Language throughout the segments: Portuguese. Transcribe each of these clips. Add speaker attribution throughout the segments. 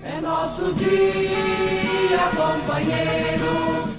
Speaker 1: É nosso dia, companheiro.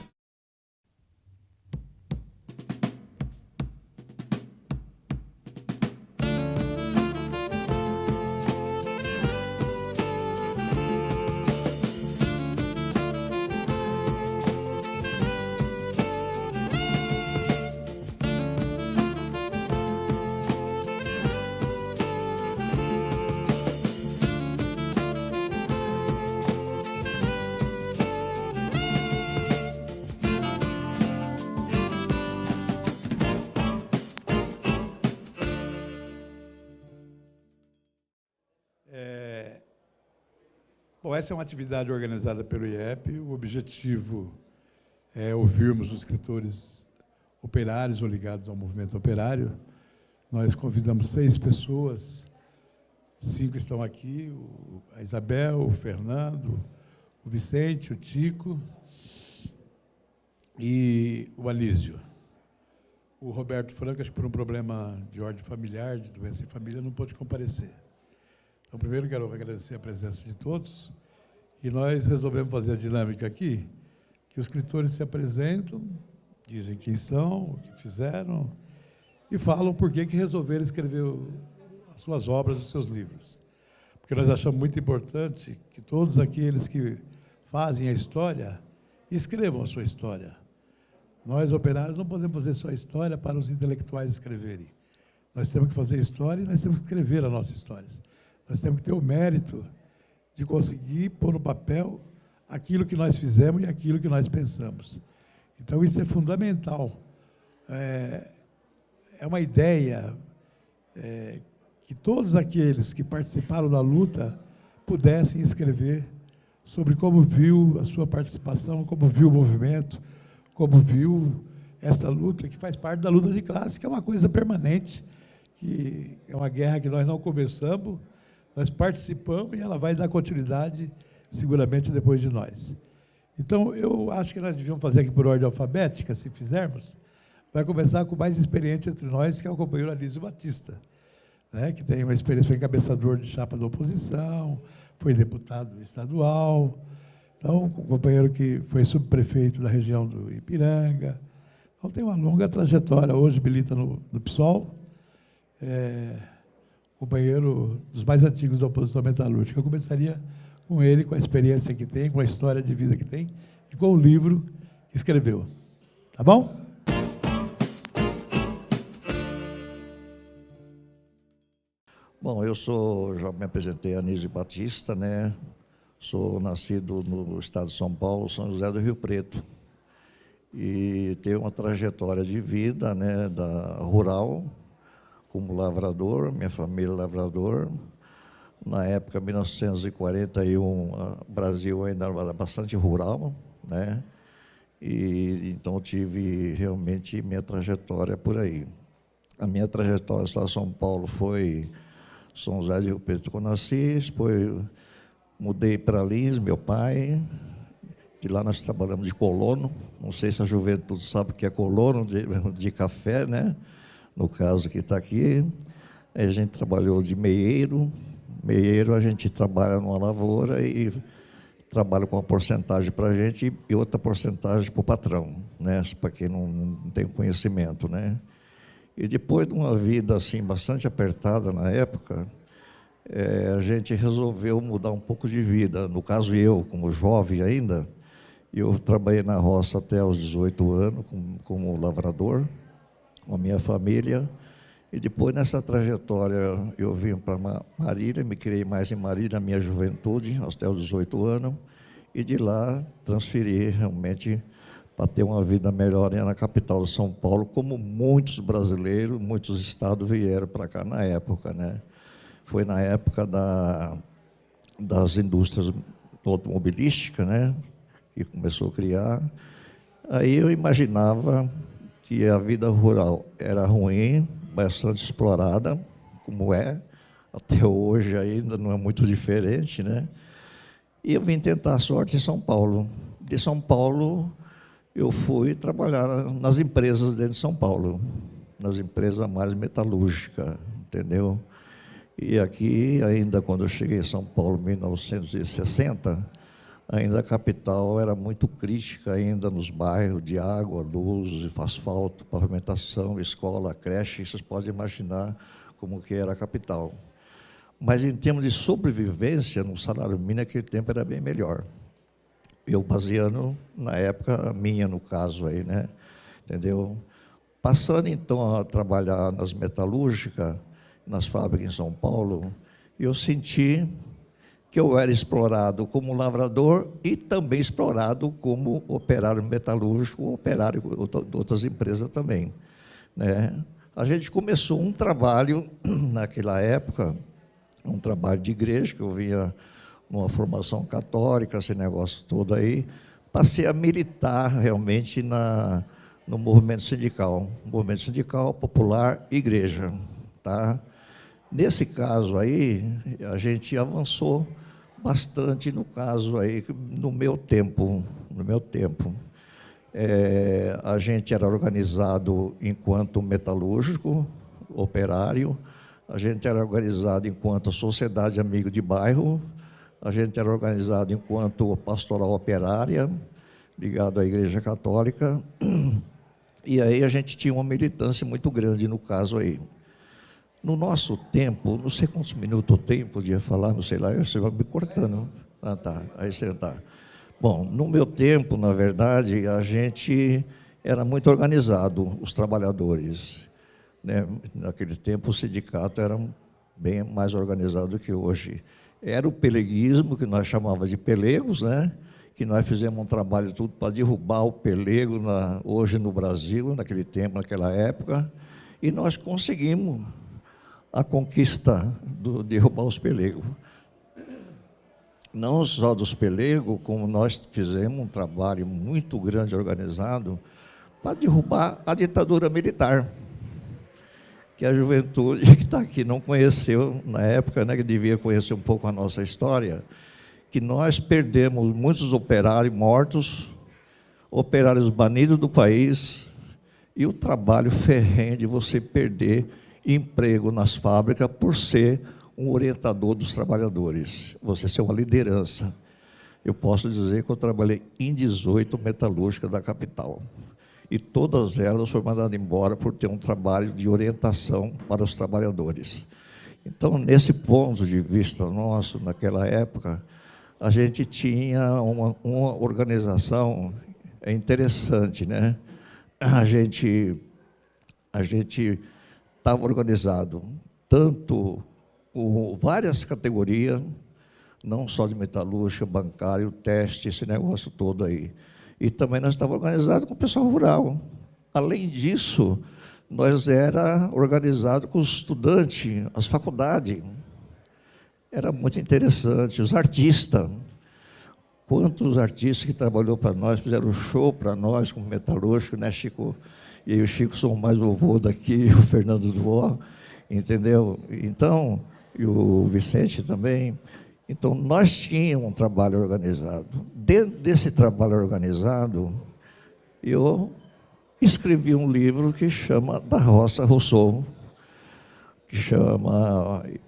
Speaker 2: Bom, essa é uma atividade organizada pelo IEP. O objetivo é ouvirmos os escritores operários ou ligados ao movimento operário. Nós convidamos 6 pessoas, 5 estão aqui, a Isabel, o Fernando, o Vicente, o Tico e o Alísio. O Roberto Franco, acho que por um problema de ordem familiar, de doença em família, não pôde comparecer. Então, primeiro, quero agradecer a presença de todos. E nós resolvemos fazer a dinâmica aqui, que os escritores se apresentam, dizem quem são, o que fizeram, e falam por que resolveram escrever as suas obras, os seus livros. Porque nós achamos muito importante que todos aqueles que fazem a história escrevam a sua história. Nós, operários, não podemos fazer só a história para os intelectuais escreverem. Nós temos que fazer história e nós temos que escrever as nossas histórias. Nós temos que ter o mérito de conseguir pôr no papel aquilo que nós fizemos e aquilo que nós pensamos. Então, isso é fundamental. É uma ideia que todos aqueles que participaram da luta pudessem escrever sobre como viu a sua participação, como viu o movimento, como viu essa luta, que faz parte da luta de classe, que é uma coisa permanente, que é uma guerra que nós não começamos, nós participamos e ela vai dar continuidade, seguramente, depois de nós. Então, eu acho que nós devíamos fazer aqui por ordem alfabética, se fizermos. Vai começar com o mais experiente entre nós, que é o companheiro Alísio Batista, né, que tem uma experiência, foi encabeçador de chapa da oposição, foi deputado estadual, então, um companheiro que foi subprefeito da região do Ipiranga. Então, tem uma longa trajetória, hoje milita no PSOL, companheiro dos mais antigos da oposição metalúrgica. Eu começaria com ele, com a experiência que tem, com a história de vida que tem e com o livro que escreveu. Tá bom?
Speaker 3: Bom, já me apresentei, Anísio Batista, né? Sou nascido no estado de São Paulo, São José do Rio Preto. E tenho uma trajetória de vida, né, rural, como lavrador, minha família é lavrador. Na época, 1941, o Brasil ainda era bastante rural, né? E então tive realmente minha trajetória por aí. A minha trajetória no estado de São Paulo foi São José do Rio Preto, quando nasci, depois mudei para Lins, meu pai. De lá nós trabalhamos de colono, não sei se a juventude sabe o que é colono, de café, né? No caso que está aqui. Aí a gente trabalhou de meieiro. Meieiro a gente trabalha numa lavoura e trabalha com uma porcentagem para a gente e outra porcentagem para o patrão, né? Para quem não tem conhecimento, né? E depois de uma vida assim bastante apertada na época, a gente resolveu mudar um pouco de vida. No caso, eu, como jovem ainda, eu trabalhei na roça até os 18 anos como lavrador, com a minha família. E depois, nessa trajetória, eu vim para Marília, me criei mais em Marília, na minha juventude, até os 18 anos. E de lá, transferi realmente para ter uma vida melhor na capital de São Paulo, como muitos brasileiros, muitos estados vieram para cá na época, né? Foi na época das indústrias automobilísticas, né, que começou a criar. Aí eu imaginava que a vida rural era ruim, bastante explorada, como é, até hoje ainda não é muito diferente, né? E eu vim tentar a sorte em São Paulo. De São Paulo, eu fui trabalhar nas empresas dentro de São Paulo, nas empresas mais metalúrgicas, entendeu? E aqui, ainda quando eu cheguei em São Paulo, em 1960, ainda a capital era muito crítica ainda nos bairros de água, luz, asfalto, pavimentação, escola, creche. Vocês podem imaginar como que era a capital. Mas em termos de sobrevivência, no salário mínimo, naquele tempo era bem melhor. Eu baseando na época minha, no caso aí, né? Entendeu? Passando então a trabalhar nas metalúrgicas, nas fábricas em São Paulo, eu senti que eu era explorado como lavrador e também explorado como operário metalúrgico, operário de outras empresas também, né? A gente começou um trabalho naquela época, um trabalho de igreja, que eu vinha numa formação católica, esse negócio todo aí, passei a militar realmente no movimento sindical popular, igreja, tá? Nesse caso aí, a gente avançou bastante no caso aí, no meu tempo. A gente era organizado enquanto metalúrgico, operário, a gente era organizado enquanto Sociedade Amigo de Bairro, a gente era organizado enquanto pastoral operária, ligado à Igreja Católica, e aí a gente tinha uma militância muito grande no caso aí. No nosso tempo, não sei quantos minutos eu tenho, podia falar, não sei lá, você vai me cortando. Ah, tá, aí você tá. Bom, no meu tempo, na verdade, a gente era muito organizado, os trabalhadores, né? Naquele tempo, o sindicato era bem mais organizado do que hoje. Era o peleguismo, que nós chamávamos de pelegos, né? Que nós fizemos um trabalho tudo para derrubar o pelego hoje no Brasil, naquele tempo, naquela época, e nós conseguimos a conquista de derrubar os pelegos. Não só dos pelegos, como nós fizemos um trabalho muito grande, organizado, para derrubar a ditadura militar, que a juventude que está aqui não conheceu na época, né, que devia conhecer um pouco a nossa história, que nós perdemos muitos operários mortos, operários banidos do país, e o trabalho ferrenho de você perder emprego nas fábricas por ser um orientador dos trabalhadores, você ser uma liderança. Eu posso dizer que eu trabalhei em 18 metalúrgicas da capital, e todas elas foram mandadas embora por ter um trabalho de orientação para os trabalhadores. Então, nesse ponto de vista nosso, naquela época, a gente tinha uma organização interessante, né? A gente estava organizado tanto com várias categorias, não só de metalúrgica, bancário, teste, esse negócio todo aí. E também nós estávamos organizados com o pessoal rural. Além disso, nós era organizado com os estudantes, as faculdades. Era muito interessante. Os artistas. Quantos artistas que trabalhou para nós, fizeram show para nós, como metalúrgico, né, Chico? E aí o Chico são mais vovô daqui, o Fernando do Vó, entendeu? Então, e o Vicente também. Então, nós tínhamos um trabalho organizado. Dentro desse trabalho organizado, eu escrevi um livro que chama Da Roça Rousseau,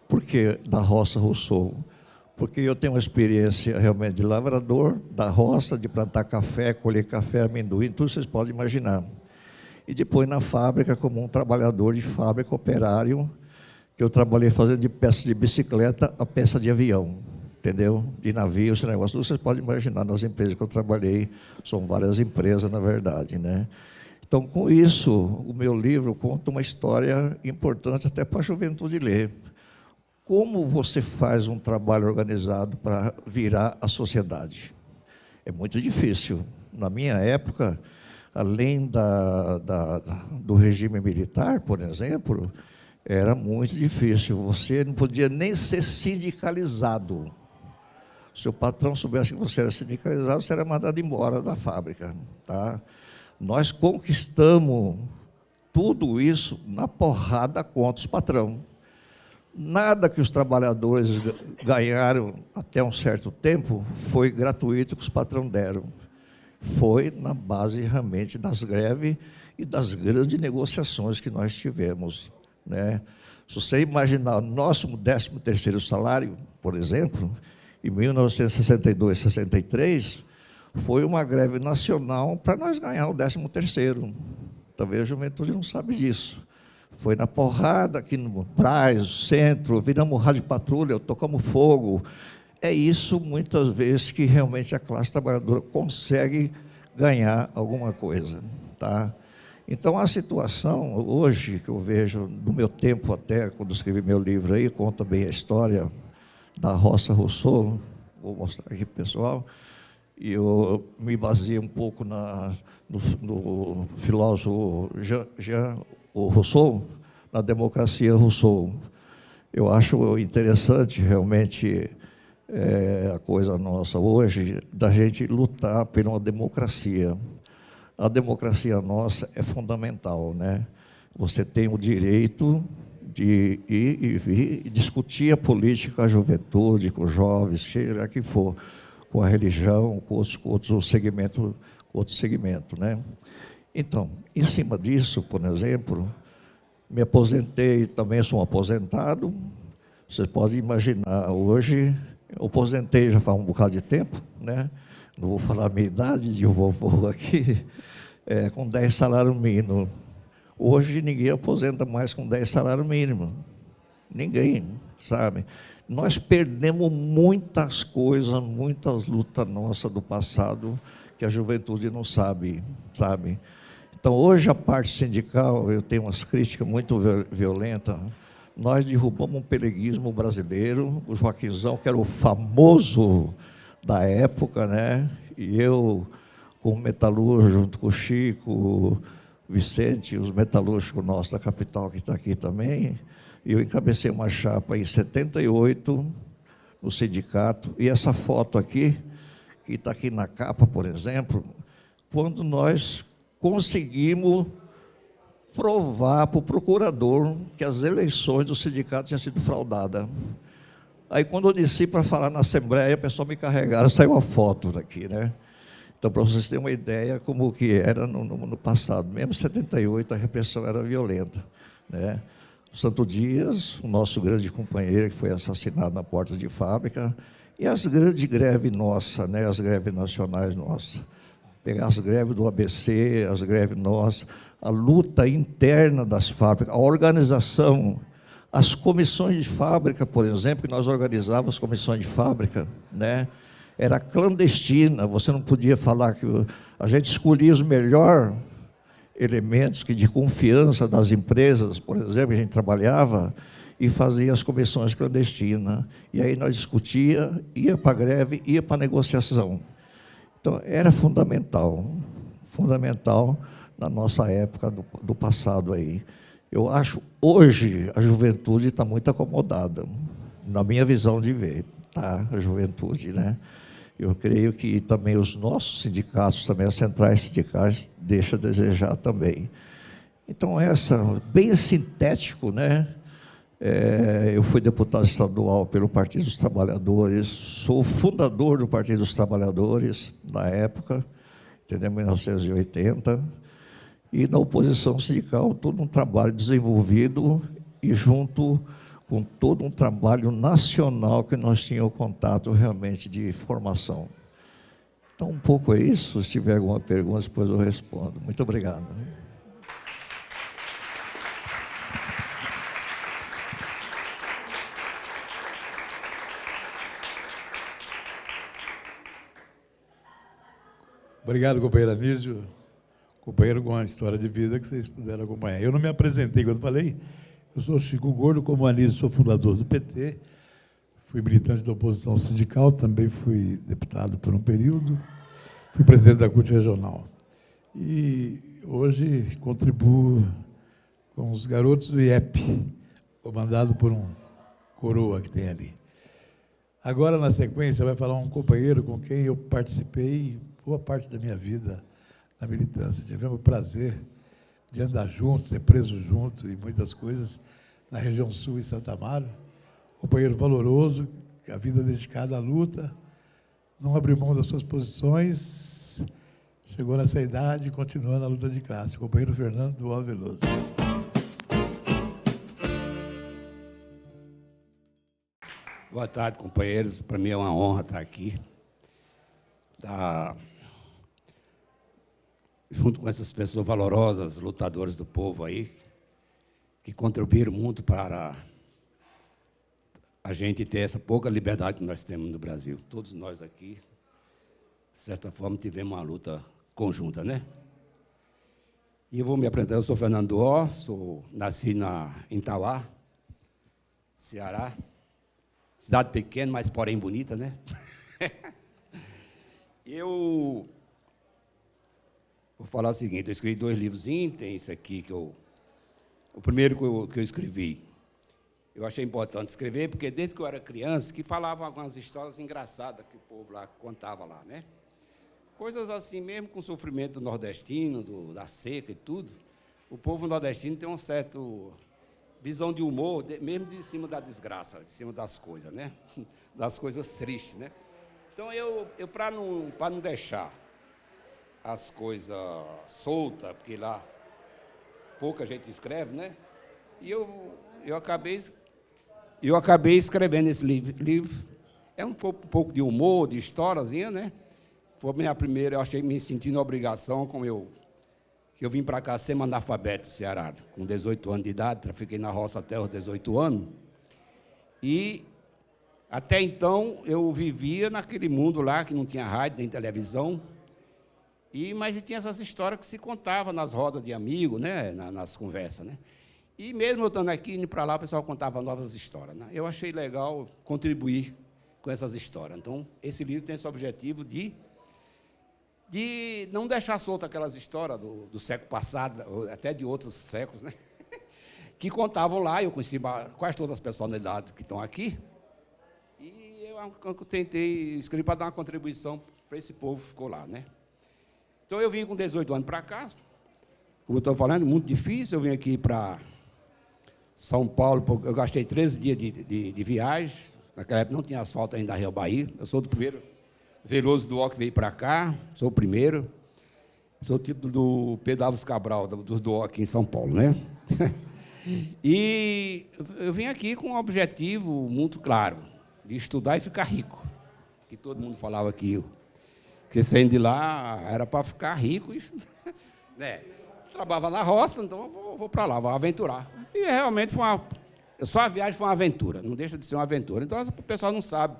Speaker 3: Por que Da Roça Rousseau? Porque eu tenho uma experiência realmente de lavrador, da roça, de plantar café, colher café, amendoim, tudo vocês podem imaginar. E depois na fábrica, como um trabalhador de fábrica, operário, que eu trabalhei fazendo de peça de bicicleta a peça de avião, entendeu? De navio, esse negócio, tudo vocês podem imaginar nas empresas que eu trabalhei, são várias empresas, na verdade, né? Então, com isso, o meu livro conta uma história importante até para a juventude ler. Como você faz um trabalho organizado para virar a sociedade? É muito difícil. Na minha época, além do regime militar, por exemplo, era muito difícil. Você não podia nem ser sindicalizado. Se o patrão soubesse que você era sindicalizado, você era mandado embora da fábrica, tá? Nós conquistamos tudo isso na porrada contra os patrões. Nada que os trabalhadores ganharam até um certo tempo foi gratuito que os patrões deram. Foi na base realmente das greves e das grandes negociações que nós tivemos, né? Se você imaginar o nosso 13º salário, por exemplo, em 1962, 63, foi uma greve nacional para nós ganhar o 13º. Talvez a juventude não sabe disso. Foi na porrada aqui no Brás, centro, viramos rádio patrulha, tocamos fogo. É isso, muitas vezes, que realmente a classe trabalhadora consegue ganhar alguma coisa, tá? Então, a situação, hoje, que eu vejo, no meu tempo até, quando escrevi meu livro aí, conta bem a história da Roça Rousseau, vou mostrar aqui para o pessoal, e eu me baseei um pouco no filósofo Jean Rousseau, na democracia Rousseau. Eu acho interessante, realmente, a coisa nossa hoje, da gente lutar por uma democracia. A democracia nossa é fundamental, né? Você tem o direito de ir e vir e discutir a política com a juventude, com os jovens, seja que for, com a religião, com outros segmentos, né? Então, em cima disso, por exemplo, me aposentei, também sou um aposentado. Vocês podem imaginar, hoje, eu aposentei já faz um bocado de tempo, né? Não vou falar a minha idade de vovô aqui, com 10 salários mínimos. Hoje ninguém aposenta mais com 10 salários mínimos. Ninguém, sabe? Nós perdemos muitas coisas, muitas lutas nossas do passado que a juventude não sabe, sabe? Então, hoje a parte sindical, eu tenho umas críticas muito violentas. Nós derrubamos um peleguismo brasileiro, o Joaquinzão, que era o famoso da época, né? E eu, como metalúrgico, junto com o Chico, Vicente, os metalúrgicos nossos da capital, que está aqui também, eu encabecei uma chapa em 78, no sindicato, e essa foto aqui, que está aqui na capa, por exemplo, quando nós conseguimos provar para o procurador que as eleições do sindicato tinham sido fraudadas. Aí, quando eu desci para falar na Assembleia, o pessoal me carregaram, saiu a foto daqui, né? Então, para vocês terem uma ideia como que era no passado. Mesmo em 78, a repressão era violenta, né? O Santo Dias, o nosso grande companheiro, que foi assassinado na porta de fábrica, e as grandes greves nossas, né? As greves nacionais nossas. Pegar as greves do ABC, as greves nossas, a luta interna das fábricas, a organização, as comissões de fábrica, por exemplo, que nós organizávamos as comissões de fábrica, né? Era clandestina, você não podia falar que a gente escolhia os melhores elementos que de confiança das empresas, por exemplo, que a gente trabalhava, e fazia as comissões clandestinas. E aí nós discutia, ia para a greve, ia para a negociação. Então, era fundamental na nossa época do passado aí. Eu acho, hoje, a juventude está muito acomodada, na minha visão de ver, tá? A juventude, né? Eu creio que também os nossos sindicatos, também as centrais sindicais, deixam a desejar também. Então, bem sintético, né? Eu fui deputado estadual pelo Partido dos Trabalhadores, sou fundador do Partido dos Trabalhadores, na época, entendeu? 1980, e na oposição sindical, todo um trabalho desenvolvido e junto com todo um trabalho nacional que nós tínhamos contato realmente de formação. Então, um pouco é isso. Se tiver alguma pergunta, depois eu respondo. Muito obrigado.
Speaker 2: Obrigado, companheiro Anísio, companheiro com a história de vida que vocês puderam acompanhar. Eu não me apresentei quando falei. Eu sou Chico Gordo, como Anísio, sou fundador do PT, fui militante da oposição sindical, também fui deputado por um período, fui presidente da CUT regional. E hoje contribuo com os garotos do IEP, comandado por um coroa que tem ali. Agora, na sequência, vai falar um companheiro com quem eu participei boa parte da minha vida na militância. Tivemos o prazer de andar juntos, ser presos juntos e muitas coisas na região sul e Santa Amaro. Companheiro valoroso, a vida dedicada à luta, não abriu mão das suas posições, chegou nessa idade e continua na luta de classe. Companheiro Fernando Duval Veloso.
Speaker 4: Boa tarde, companheiros. Para mim é uma honra estar aqui, junto com essas pessoas valorosas, lutadores do povo aí, que contribuíram muito para a gente ter essa pouca liberdade que nós temos no Brasil. Todos nós aqui, de certa forma, tivemos uma luta conjunta, né? E eu vou me apresentar. Eu sou Fernando Ó, nasci em Itauá, Ceará. Cidade pequena, mas porém bonita, né? Eu vou falar o seguinte, eu escrevi 2 livrozinhos, tem esse aqui o primeiro que eu escrevi. Eu achei importante escrever, porque desde que eu era criança, que falava algumas histórias engraçadas que o povo lá contava lá, né? Coisas assim, mesmo com o sofrimento nordestino, da seca e tudo, o povo nordestino tem um certo visão de humor, mesmo de cima da desgraça, de cima das coisas, né? Das coisas tristes, né? Então, eu para não deixar as coisas soltas, porque lá pouca gente escreve, né? E eu acabei escrevendo esse livro. É um pouco de humor, de historiazinha, né? Foi a minha primeira, eu achei me sentindo obrigação, como eu vim para cá semi-analfabeto, Ceará, com 18 anos de idade, fiquei na roça até os 18 anos. E, até então, eu vivia naquele mundo lá, que não tinha rádio, nem televisão, mas tinha essas histórias que se contavam nas rodas de amigos, né, nas conversas, né? E mesmo eu estando aqui, indo para lá, o pessoal contava novas histórias, né? Eu achei legal contribuir com essas histórias. Então, esse livro tem esse objetivo de não deixar solta aquelas histórias do século passado, até de outros séculos, né? Que contavam lá, eu conheci quase todas as personalidades que estão aqui, e eu tentei escrever para dar uma contribuição para esse povo que ficou lá, né? Então, eu vim com 18 anos para cá, como eu estou falando, muito difícil, eu vim aqui para São Paulo, eu gastei 13 dias de viagem, naquela época não tinha asfalto ainda na Rio Bahia, eu sou do primeiro Veloso do O que veio para cá, sou o primeiro. Sou o tipo do Pedro Alves Cabral, do O aqui em São Paulo, né? E eu vim aqui com um objetivo muito claro, de estudar e ficar rico. Que todo mundo falava que saindo de lá era para ficar rico. Né? Trabalhava na roça, então eu vou para lá, vou aventurar. E realmente só a viagem foi uma aventura, não deixa de ser uma aventura. Então o pessoal não sabe.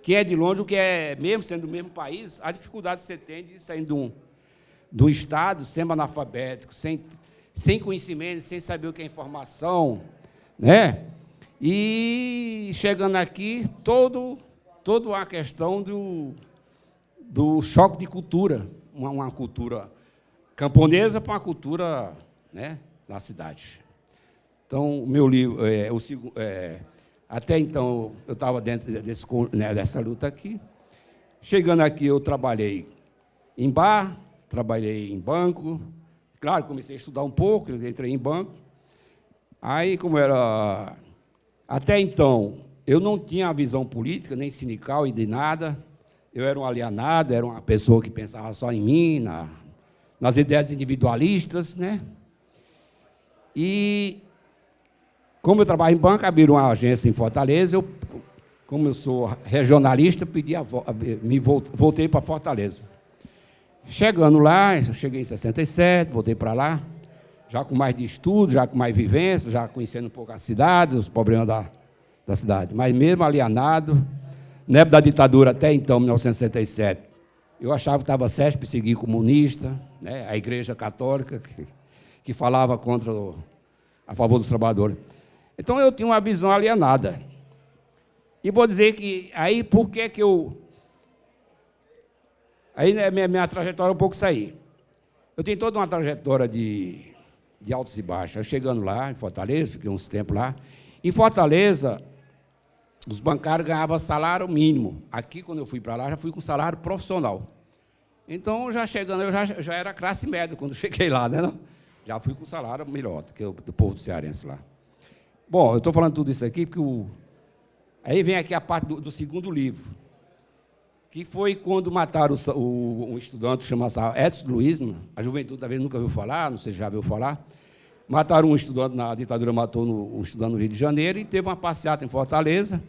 Speaker 4: Quem é de longe, o que é, mesmo sendo do mesmo país, a dificuldade que você tem de sair do estado semi-analfabético, sem conhecimento, sem saber o que é informação, né? E chegando aqui, toda a questão do choque de cultura, uma cultura camponesa para uma cultura, né, na cidade. Então, o meu livro, até então, eu estava dentro dessa luta aqui. Chegando aqui, eu trabalhei em bar, trabalhei em banco. Claro, comecei a estudar um pouco, eu entrei em banco. Aí, como era... Até então, eu não tinha visão política, nem sindical e de nada. Eu era um alienado, era uma pessoa que pensava só em mim, nas ideias individualistas, né? E... Como eu trabalho em banco, abriram uma agência em Fortaleza, como eu sou regionalista, voltei para Fortaleza. Chegando lá, eu cheguei em 67, voltei para lá, já com mais de estudo, já com mais vivência, já conhecendo um pouco a cidade, os problemas da cidade. Mas mesmo alienado, na época da ditadura, até então, 1967, eu achava que estava certo perseguir comunista, né, a Igreja Católica, que falava a favor dos trabalhadores. Então, eu tinha uma visão alienada. E vou dizer que, aí, por que eu... Aí, né, minha trajetória é um pouco isso aí. Eu tenho toda uma trajetória de altos e baixos. Eu chegando lá, em Fortaleza, fiquei uns tempos lá. Em Fortaleza, os bancários ganhavam salário mínimo. Aqui, quando eu fui para lá, já fui com salário profissional. Então, já chegando, eu já era classe média quando cheguei lá, né? Não? Já fui com salário melhor do que do povo cearense lá. Bom, eu estou falando tudo isso aqui porque aí vem aqui a parte do segundo livro, que foi quando mataram um estudante chamado Edson Luiz, a juventude talvez nunca ouviu falar, não sei se já ouviu falar. Mataram um estudante, na ditadura matou um estudante no Rio de Janeiro, e teve uma passeata em Fortaleza,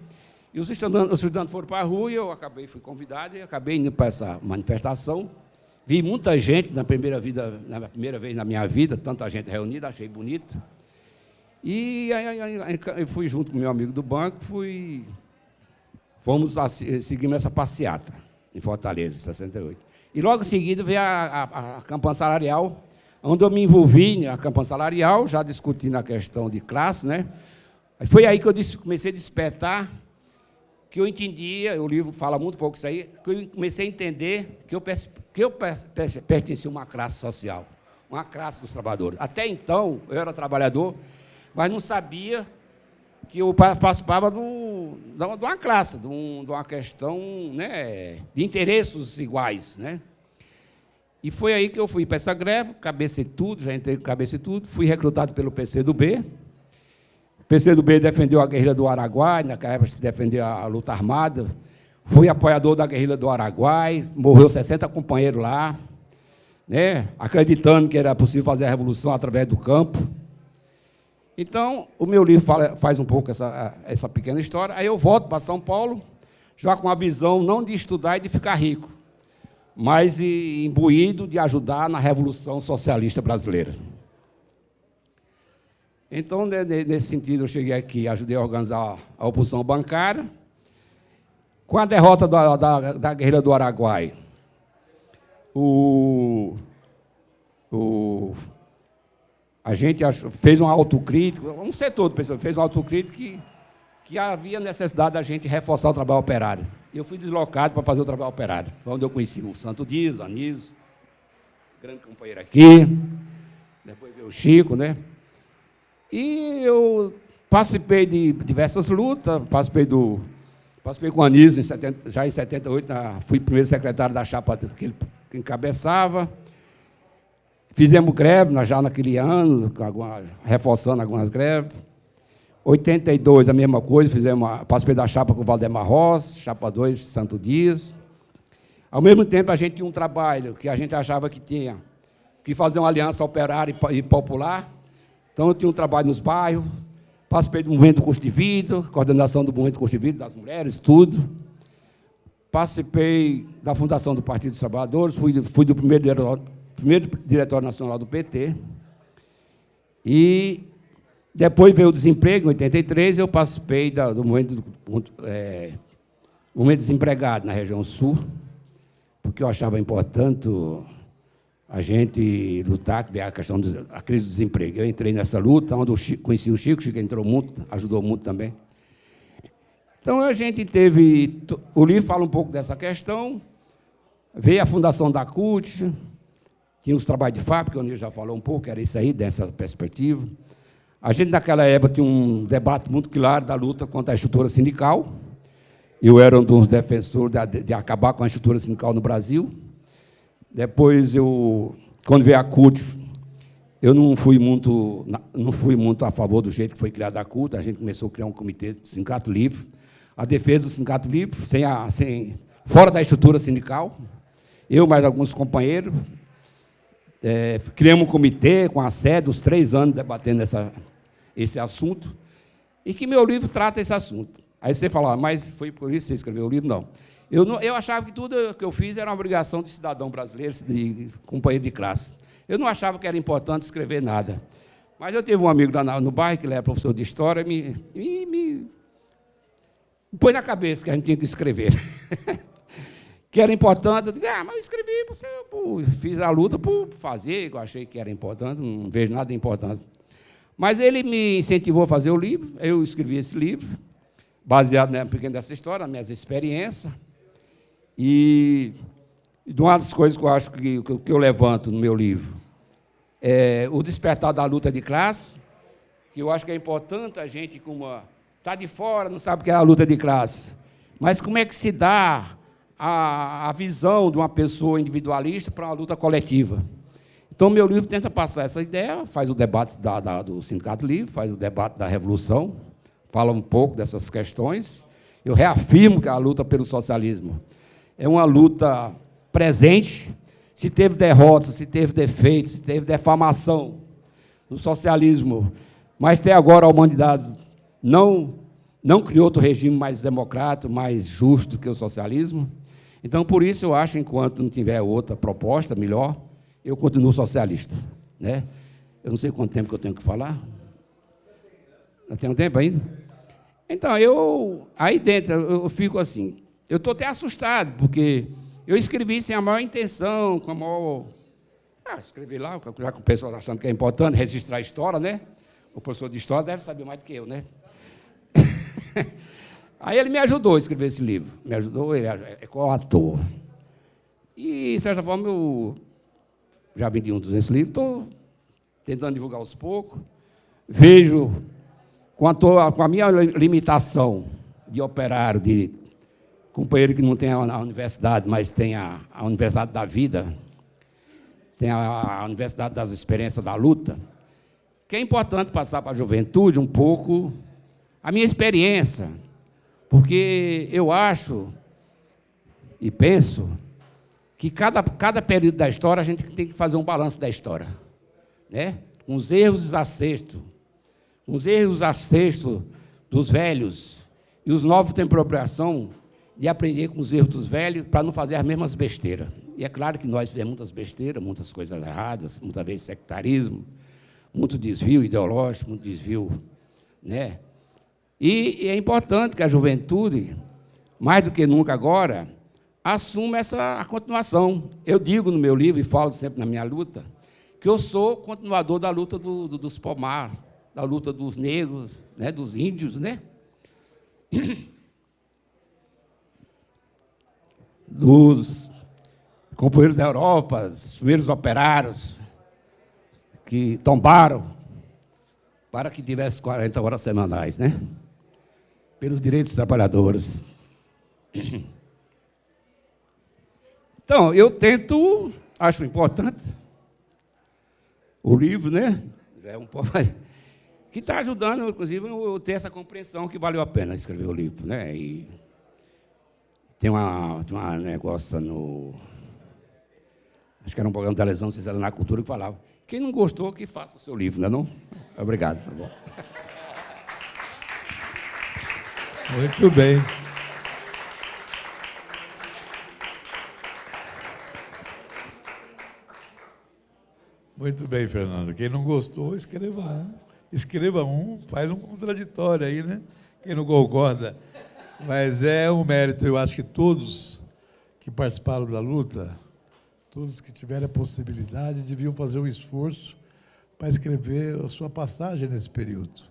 Speaker 4: E os estudantes foram para a rua e eu fui convidado e acabei indo para essa manifestação. Vi muita gente na primeira vez na minha vida, tanta gente reunida, achei bonito. E aí eu fui junto com meu amigo do banco, seguimos essa passeata em Fortaleza, em 68. E logo em seguida veio a campanha salarial, onde eu me envolvi na campanha salarial, já discutindo a questão de classe, né? Foi aí que eu comecei a despertar, que eu entendia, o livro fala muito pouco isso aí, que eu comecei a entender que eu pertencia a uma classe social, uma classe dos trabalhadores. Até então, eu era trabalhador, mas não sabia que eu participava de uma classe, de uma questão, né, de interesses iguais, né? E foi aí que eu fui para essa greve, cabecei tudo, já entrei com cabeça e tudo, fui recrutado pelo PCdoB. O PCdoB defendeu a guerrilha do Araguaia, naquela época se defendeu a luta armada, fui apoiador da guerrilha do Araguaia, morreu 60 companheiros lá, né, acreditando que era possível fazer a revolução através do campo. Então, o meu livro faz um pouco essa pequena história. Aí eu volto para São Paulo, já com a visão não de estudar e de ficar rico, mas imbuído de ajudar na Revolução Socialista Brasileira. Então, nesse sentido, eu cheguei aqui, ajudei a organizar a oposição bancária. Com a derrota da guerrilha do Araguaia, a gente fez uma autocrítica, um setor do pessoal fez uma autocrítica que havia necessidade da gente reforçar o trabalho operário. Eu fui deslocado para fazer o trabalho operário. Foi onde eu conheci o Santo Dias, Anísio, grande companheiro aqui, depois veio o Chico, né? E eu participei de diversas lutas, participei com o Anísio, já em 78, fui primeiro secretário da chapa que ele encabeçava. Fizemos greve já naquele ano, reforçando algumas greves. 82, a mesma coisa, participei da chapa com o Valdemar Rossi, chapa 2, Santo Dias. Ao mesmo tempo, a gente tinha um trabalho que a gente achava que tinha que fazer uma aliança operária e popular. Então, eu tinha um trabalho nos bairros, participei do movimento do custo de vida, coordenação do movimento do custo de vida, das mulheres, tudo. Participei da fundação do Partido dos Trabalhadores, fui do primeiro diretório nacional do PT. E depois veio o desemprego, em 83, eu participei do movimento desempregado na região sul, porque eu achava importante a gente lutar com a questão da crise do desemprego. Eu entrei nessa luta, onde eu conheci o Chico entrou muito, ajudou muito também. Então, a gente teve... O livro fala um pouco dessa questão, veio a fundação da CUT, tinha os trabalhos de fábrica, o Nil já falou um pouco, era isso aí, dessa perspectiva. A gente, naquela época, tinha um debate muito claro da luta contra a estrutura sindical. Eu era um dos defensores de acabar com a estrutura sindical no Brasil. Depois, quando veio a CUT, eu não fui muito a favor do jeito que foi criada a CUT. A gente começou a criar um comitê do Sindicato Livre, a defesa do Sindicato Livre, fora da estrutura sindical. Eu, mais alguns companheiros, criamos um comitê com a sede, os 3 anos debatendo esse assunto, e que meu livro trata esse assunto. Aí você fala, mas foi por isso que você escreveu o livro? Não. Eu achava que tudo que eu fiz era uma obrigação de cidadão brasileiro, de companheiro de classe. Eu não achava que era importante escrever nada. Mas eu tive um amigo lá no bairro, que ele era professor de história, me pôs na cabeça que a gente tinha que escrever. Que era importante. Eu digo, mas eu escrevi, fiz a luta por fazer, que eu achei que era importante, não vejo nada de importante. Mas ele me incentivou a fazer o livro, eu escrevi esse livro, baseado nessa história, nas minhas experiências. E uma das coisas que eu acho que eu levanto no meu livro é o despertar da luta de classe, que eu acho que é importante a gente, como está de fora, não sabe o que é a luta de classe, mas como é que se dá a visão de uma pessoa individualista para uma luta coletiva. Então, meu livro tenta passar essa ideia, faz o debate do Sindicato Livre, faz o debate da Revolução, fala um pouco dessas questões. Eu reafirmo que a luta pelo socialismo é uma luta presente. Se teve derrotas, se teve defeitos, se teve defamação do socialismo, mas até agora a humanidade não não criou outro regime mais democrático, mais justo que o socialismo. Então, por isso, eu acho, enquanto não tiver outra proposta melhor, eu continuo socialista, né? Eu não sei quanto tempo que eu tenho que falar. Não tem um tempo ainda? Então, aí dentro, eu fico assim, eu estou até assustado, porque eu escrevi sem a maior intenção, com a maior... escrevi lá, já que o pessoal está achando que é importante registrar a história, né? O professor de história deve saber mais do que eu, né? Aí ele me ajudou a escrever esse livro. Me ajudou, ele é coautor. E, de certa forma, eu já vendi um dos livros, estou tentando divulgar aos poucos. Vejo, com a minha limitação de operário, de companheiro que não tem a universidade, mas tem a universidade da vida, tem a universidade das experiências da luta, que é importante passar para a juventude um pouco a minha experiência, porque eu acho e penso que cada período da história a gente tem que fazer um balanço da história, né? Com os erros e os acertos, dos velhos, e os novos têm apropriação de aprender com os erros dos velhos para não fazer as mesmas besteiras. E é claro que nós fizemos muitas besteiras, muitas coisas erradas, muitas vezes sectarismo, muito desvio ideológico, muito desvio, né? E é importante que a juventude, mais do que nunca agora, assuma a continuação. Eu digo no meu livro, e falo sempre na minha luta, que eu sou continuador da luta dos Pomar, da luta dos negros, né, dos índios, né? Dos companheiros da Europa, dos primeiros operários que tombaram para que tivesse 40 horas semanais, né? Pelos direitos dos trabalhadores. Então, eu tento, acho importante, o livro, né? É um pouco que está ajudando, inclusive, eu ter essa compreensão que valeu a pena escrever o livro, né? E tem uma negócio acho que era um programa de televisão, não sei se era na Cultura, que falava, quem não gostou, que faça o seu livro, não é não? Obrigado. Tá bom.
Speaker 2: Muito bem. Muito bem, Fernando. Quem não gostou, escreva um. Escreva um, faz um contraditório aí, né? Quem não concorda. Mas é um mérito, eu acho que todos que participaram da luta, todos que tiveram a possibilidade, deviam fazer um esforço para escrever a sua passagem nesse período.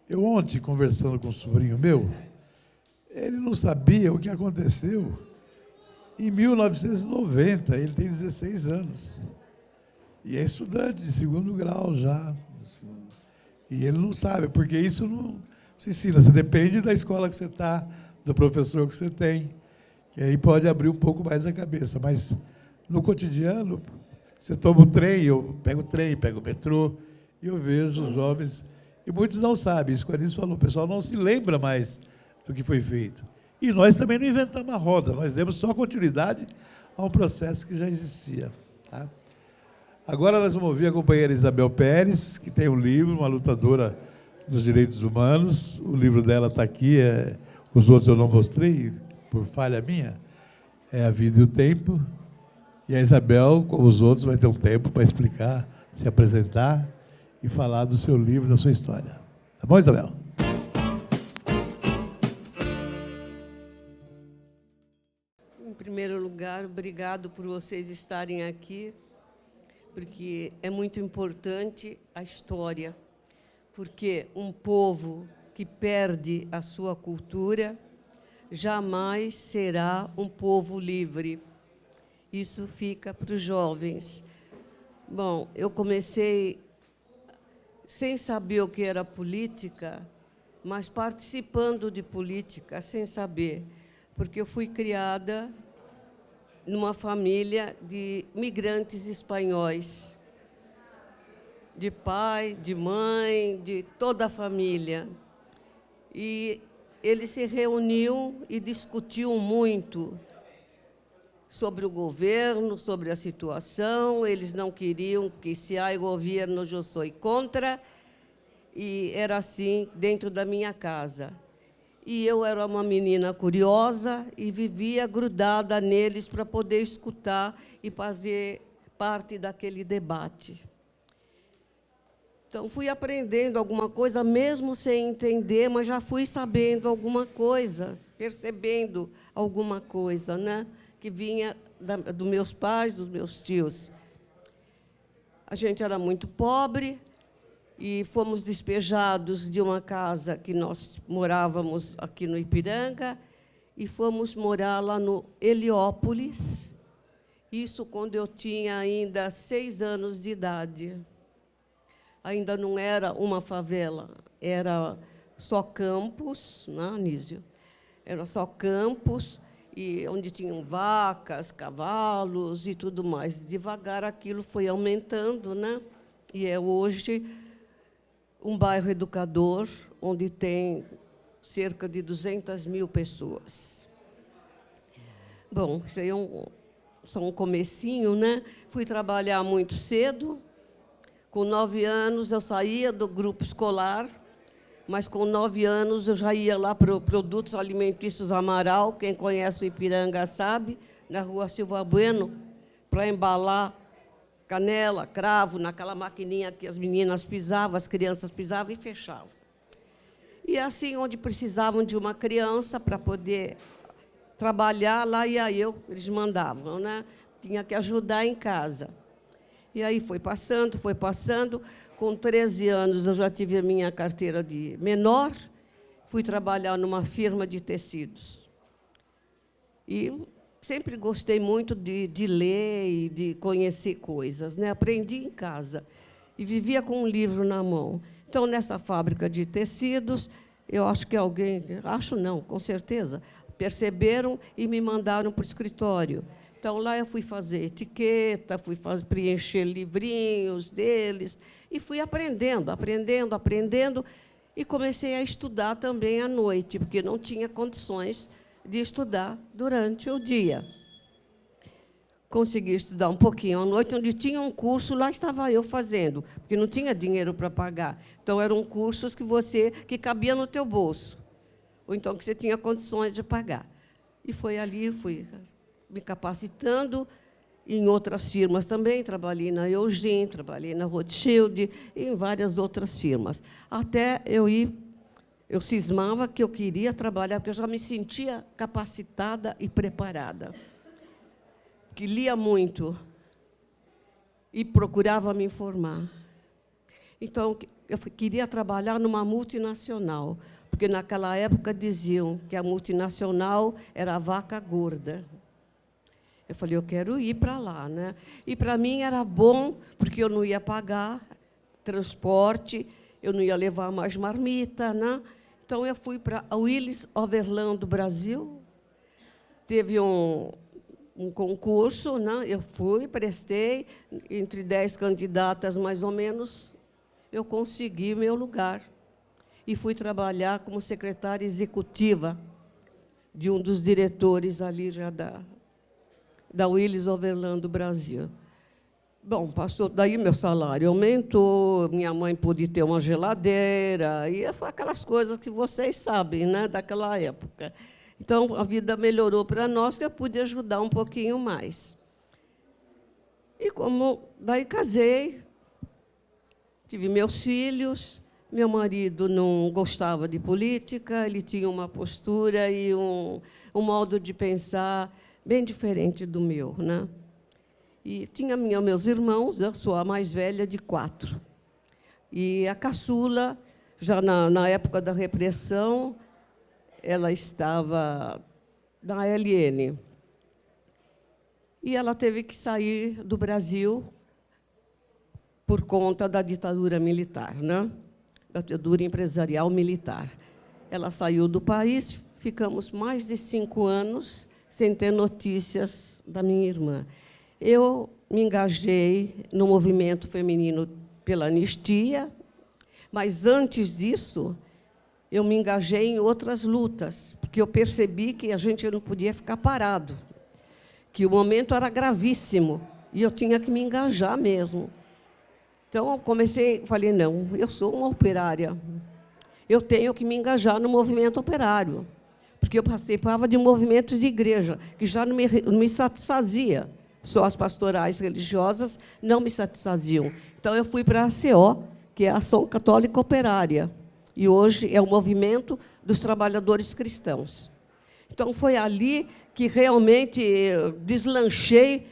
Speaker 2: Eu ontem, conversando com um sobrinho meu, ele não sabia o que aconteceu em 1990, ele tem 16 anos. E é estudante de 2º grau já. E ele não sabe, porque isso não se ensina. Você depende da escola que você está, do professor que você tem, que aí pode abrir um pouco mais a cabeça. Mas, no cotidiano, você toma o trem, eu pego o trem, pego o metrô, e eu vejo os jovens, e muitos não sabem, isso que o Anísio falou, o pessoal não se lembra mais do que foi feito. E nós também não inventamos a roda, nós demos só continuidade a um processo que já existia. Tá? Agora nós vamos ouvir a companheira Isabel Pérez, que tem um livro, uma lutadora dos direitos humanos. O livro dela está aqui, os outros eu não mostrei, por falha minha, é A Vida e o Tempo. E a Isabel, como os outros, vai ter um tempo para explicar, se apresentar e falar do seu livro, da sua história. Tá bom, Isabel?
Speaker 5: Em primeiro lugar, obrigado por vocês estarem aqui, porque é muito importante a história, porque um povo que perde a sua cultura jamais será um povo livre. Isso fica para os jovens. Bom, eu comecei sem saber o que era política, mas participando de política sem saber, porque eu fui criada numa família de migrantes espanhóis, de pai, de mãe, de toda a família. E eles se reuniam e discutiam muito sobre o governo, sobre a situação. Eles não queriam que se há governo, eu sou contra. E era assim dentro da minha casa. e eu era uma menina curiosa e vivia grudada neles para poder escutar e fazer parte daquele debate. Então, fui aprendendo alguma coisa, mesmo sem entender, mas já fui sabendo alguma coisa, percebendo alguma coisa, né? Que vinha dos meus pais, dos meus tios. A gente era muito pobre e fomos despejados de uma casa que nós morávamos aqui no Ipiranga e fomos morar lá no Heliópolis, isso quando eu tinha ainda 6 anos de idade. Ainda não era uma favela, era só campos, né, Anísio? Era só campos, e onde tinham vacas, cavalos e tudo mais. Devagar aquilo foi aumentando, né? E é hoje um bairro educador, onde tem cerca de 200 mil pessoas. Bom, isso aí é só um comecinho, né? Fui trabalhar muito cedo. Com 9 anos, eu saía do grupo escolar, mas com 9 anos eu já ia lá para o Produtos Alimentícios Amaral, quem conhece o Ipiranga sabe, na Rua Silva Bueno, para embalar canela, cravo, naquela maquininha que as meninas pisavam, as crianças pisavam e fechavam. E assim, onde precisavam de uma criança para poder trabalhar, lá ia eu, eles mandavam, né? Tinha que ajudar em casa. E aí foi passando, foi passando. Com 13 anos, eu já tive a minha carteira de menor, fui trabalhar numa firma de tecidos. E sempre gostei muito de ler e de conhecer coisas, né? Aprendi em casa e vivia com um livro na mão. Então, nessa fábrica de tecidos, eu acho que alguém, acho não, com certeza, perceberam e me mandaram para o escritório. Então, lá eu fui fazer etiqueta, preencher livrinhos deles, e fui aprendendo, e comecei a estudar também à noite, porque não tinha condições de estudar durante o dia. Consegui estudar um pouquinho à noite, onde tinha um curso, lá estava eu fazendo, porque não tinha dinheiro para pagar. Então, eram cursos que cabia no teu bolso, ou então que você tinha condições de pagar. E foi ali, fui me capacitando em outras firmas também. Trabalhei na Eugene, trabalhei na Rothschild e em várias outras firmas. Até eu cismava que eu queria trabalhar, porque eu já me sentia capacitada e preparada. Que lia muito e procurava me informar. Então, eu queria trabalhar numa multinacional, porque naquela época diziam que a multinacional era a vaca gorda. Eu falei, eu quero ir para lá, né? E para mim era bom, porque eu não ia pagar transporte, eu não ia levar mais marmita, né? Então eu fui para a Willis Overland do Brasil. Teve um concurso, né? Eu fui, prestei, entre 10 candidatas mais ou menos, eu consegui meu lugar. E fui trabalhar como secretária executiva de um dos diretores ali já da Willis Overland do Brasil. Bom, passou daí, meu salário aumentou, minha mãe pôde ter uma geladeira, e foi aquelas coisas que vocês sabem, né, daquela época. Então, a vida melhorou para nós, que eu pude ajudar um pouquinho mais. E daí casei, tive meus filhos, meu marido não gostava de política, ele tinha uma postura e um modo de pensar bem diferente do meu, né? E tinha meus irmãos, eu sou a mais velha de 4. E a caçula, já na época da repressão, ela estava na LN. E ela teve que sair do Brasil por conta da ditadura militar, né? Da ditadura empresarial militar. Ela saiu do país, ficamos mais de 5 anos sem ter notícias da minha irmã. Eu me engajei no movimento feminino pela anistia, mas, antes disso, eu me engajei em outras lutas, porque eu percebi que a gente não podia ficar parado, que o momento era gravíssimo, e eu tinha que me engajar mesmo. Então, eu falei, não, eu sou uma operária, eu tenho que me engajar no movimento operário, porque eu participava de movimentos de igreja, que já não me satisfazia. Só as pastorais religiosas não me satisfaziam. Então, eu fui para a ACO, que é a Ação Católica Operária, e hoje é o Movimento dos Trabalhadores Cristãos. Então, foi ali que realmente deslanchei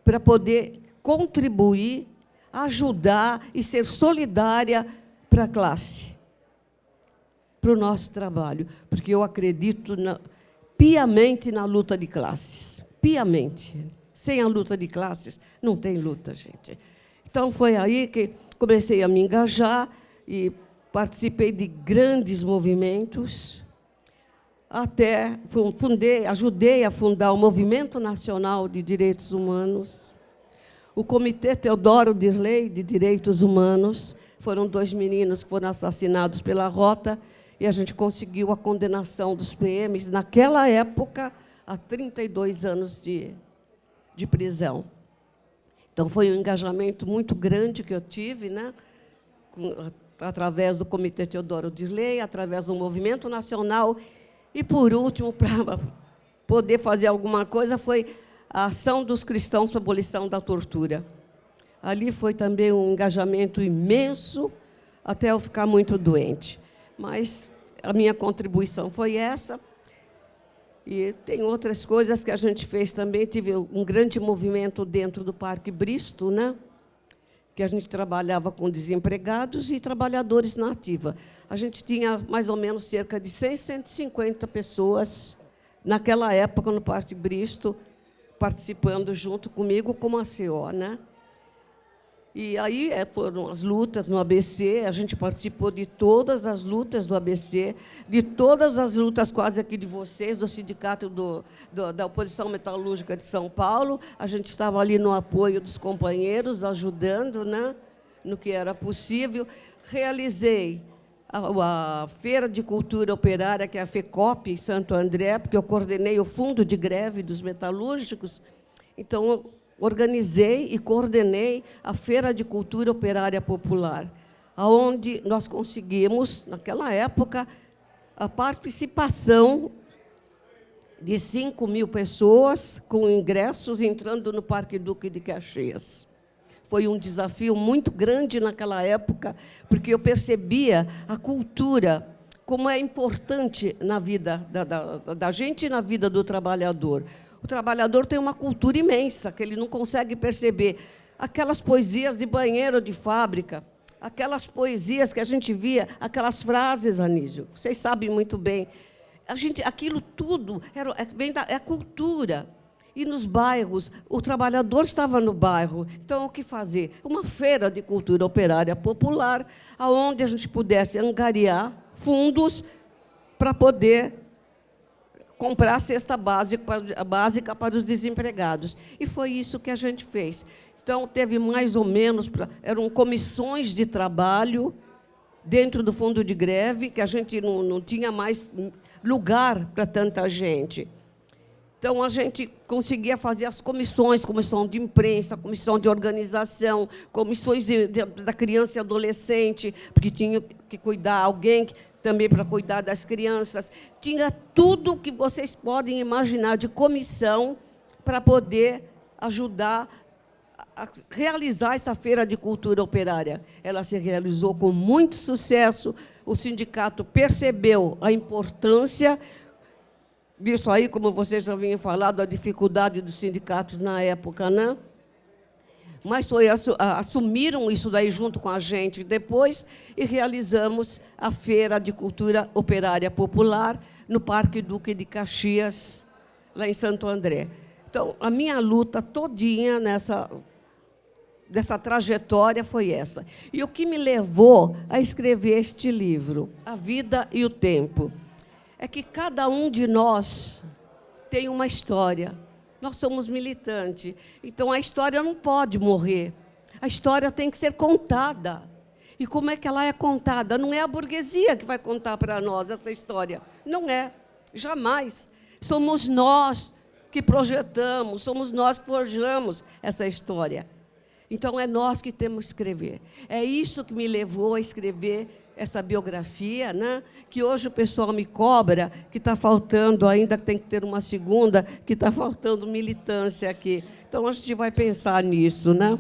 Speaker 5: para poder contribuir, ajudar e ser solidária para a classe, para o nosso trabalho, porque eu acredito piamente na luta de classes, piamente. Sem a luta de classes, não tem luta, gente. Então, foi aí que comecei a me engajar e participei de grandes movimentos, até ajudei a fundar o Movimento Nacional de Direitos Humanos, o Comitê Teodoro Dirley de Direitos Humanos. Foram 2 meninos que foram assassinados pela Rota, e a gente conseguiu a condenação dos PMs, naquela época, a 32 anos de prisão. Então, foi um engajamento muito grande que eu tive, né? Através do Comitê Teodoro Dirley, através do Movimento Nacional. E, por último, para poder fazer alguma coisa, foi a Ação dos Cristãos para a Abolição da Tortura. Ali foi também um engajamento imenso, até eu ficar muito doente. Mas a minha contribuição foi essa. E tem outras coisas que a gente fez também. Tive um grande movimento dentro do Parque Bristo, né? Que a gente trabalhava com desempregados e trabalhadores na ativa. A gente tinha mais ou menos cerca de 150 pessoas, naquela época, no Parque Bristo, participando junto comigo como ACO, né? E aí foram as lutas no ABC, a gente participou de todas as lutas do ABC, de todas as lutas quase aqui de vocês, do Sindicato da Oposição Metalúrgica de São Paulo. A gente estava ali no apoio dos companheiros, ajudando, né, no que era possível. Realizei a Feira de Cultura Operária, que é a FECOP, em Santo André, porque eu coordenei o fundo de greve dos metalúrgicos. Então, eu organizei e coordenei a Feira de Cultura Operária Popular, onde nós conseguimos, naquela época, a participação de 5.000 pessoas com ingressos entrando no Parque Duque de Caxias. Foi um desafio muito grande naquela época, porque eu percebia a cultura, como é importante na vida da gente e na vida do trabalhador. O trabalhador tem uma cultura imensa, que ele não consegue perceber. Aquelas poesias de banheiro de fábrica, aquelas poesias que a gente via, aquelas frases, Anísio, vocês sabem muito bem. Aquilo tudo vem da cultura. E nos bairros, o trabalhador estava no bairro. Então, o que fazer? Uma feira de cultura operária popular, onde a gente pudesse angariar fundos para poder comprar a cesta básica para os desempregados. E foi isso que a gente fez. Então, teve mais ou menos, eram comissões de trabalho dentro do fundo de greve, que a gente não tinha mais lugar para tanta gente. Então, a gente conseguia fazer as comissões, comissão de imprensa, comissão de organização, comissões da criança e adolescente, porque tinha que cuidar alguém também para cuidar das crianças. Tinha tudo que vocês podem imaginar de comissão para poder ajudar a realizar essa Feira de Cultura Operária. Ela se realizou com muito sucesso, o sindicato percebeu a importância disso aí, como vocês já vinham falado, a dificuldade dos sindicatos na época, né? Mas assumiram isso daí junto com a gente depois e realizamos a Feira de Cultura Operária Popular no Parque Duque de Caxias, lá em Santo André. Então, a minha luta todinha dessa trajetória foi essa. E o que me levou a escrever este livro, A Vida e o Tempo, é que cada um de nós tem uma história. Nós somos militantes, então a história não pode morrer. A história tem que ser contada. E como é que ela é contada? Não é a burguesia que vai contar para nós essa história. Não é, jamais. Somos nós que projetamos, somos nós que forjamos essa história. Então, é nós que temos que escrever. É isso que me levou a escrever essa biografia, né? Que hoje o pessoal me cobra, que está faltando, ainda tem que ter uma segunda, que está faltando militância aqui. Então, a gente vai pensar nisso, né?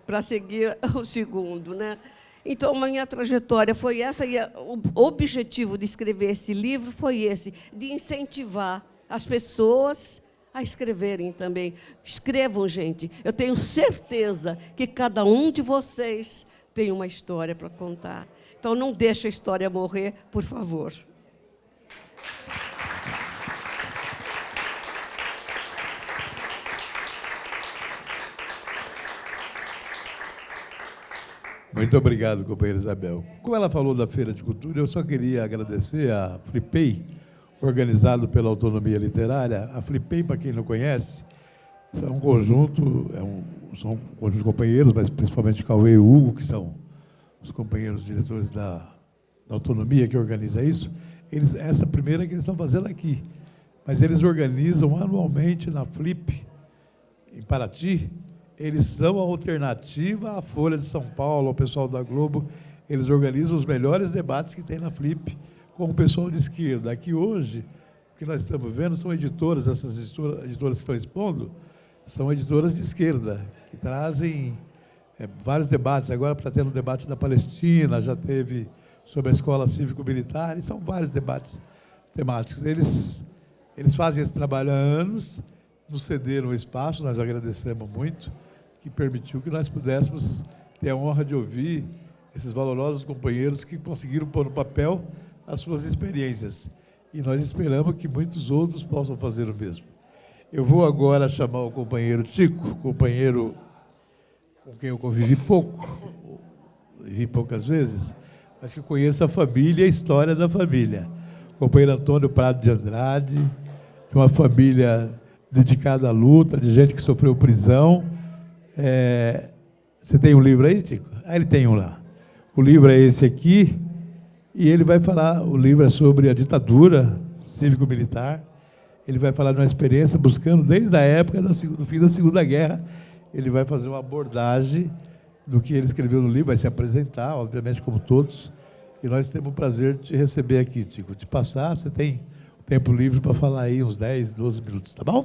Speaker 5: Para seguir o segundo, né? Então, a minha trajetória foi essa, e o objetivo de escrever esse livro foi esse, de incentivar as pessoas a escreverem também. Escrevam, gente. Eu tenho certeza que cada um de vocês tem uma história para contar. Então, não deixe a história morrer, por favor.
Speaker 2: Muito obrigado, companheira Isabel. Como ela falou da Feira de Cultura, eu só queria agradecer a Flipei, organizado pela Autonomia Literária. A Flipei, para quem não conhece, é um conjunto, são um conjunto de companheiros, mas principalmente Cauê e Hugo, que são os companheiros diretores da Autonomia que organiza isso. Essa primeira que eles estão fazendo aqui, mas eles organizam anualmente na Flip, em Paraty. Eles são a alternativa à Folha de São Paulo, ao pessoal da Globo. Eles organizam os melhores debates que tem na Flip com o pessoal de esquerda. Aqui hoje, o que nós estamos vendo são editoras, essas editoras que estão expondo, são editoras de esquerda, que trazem vários debates. Agora está tendo o debate da Palestina, já teve sobre a escola cívico-militar, e são vários debates temáticos. Eles fazem esse trabalho há anos, nos cederam o espaço, nós agradecemos muito, que permitiu que nós pudéssemos ter a honra de ouvir esses valorosos companheiros que conseguiram pôr no papel as suas experiências. E nós esperamos que muitos outros possam fazer o mesmo. Eu vou agora chamar o companheiro Tico, companheiro com quem eu convivi pouco, vivi poucas vezes, mas que eu conheço a família e a história da família. O companheiro Antônio Prado de Andrade, de uma família dedicada à luta, de gente que sofreu prisão. Você tem um livro aí, Tico? Ele tem um lá. O livro é esse aqui, e ele vai falar, o livro é sobre a ditadura cívico-militar. Ele vai falar de uma experiência buscando, desde a época do fim da Segunda Guerra, ele vai fazer uma abordagem do que ele escreveu no livro, vai se apresentar, obviamente, como todos, e nós temos o prazer de te receber aqui, Tico. De passar, você tem tempo livre para falar aí uns 10, 12 minutos, tá bom?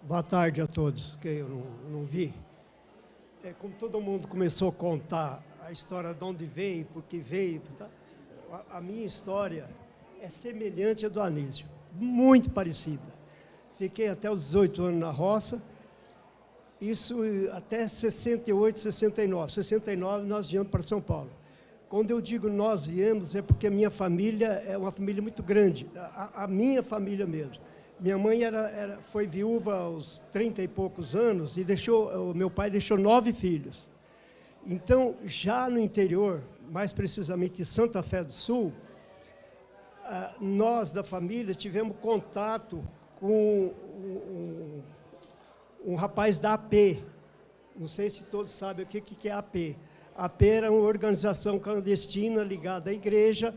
Speaker 6: Boa tarde a todos, que eu não vi. Como todo mundo começou a contar a história de onde veio, porque veio, tá? A minha história é semelhante à do Anísio, muito parecida. Fiquei até os 18 anos na roça, isso até 68, 69. 69 nós viemos para São Paulo. Quando eu digo nós viemos, é porque a minha família é uma família muito grande, a minha família mesmo. Minha mãe foi viúva aos 30 e poucos anos e o meu pai deixou 9 filhos. Então, já no interior, mais precisamente em Santa Fé do Sul, nós da família tivemos contato com um rapaz da AP. Não sei se todos sabem o que é a AP. A AP era uma organização clandestina ligada à igreja,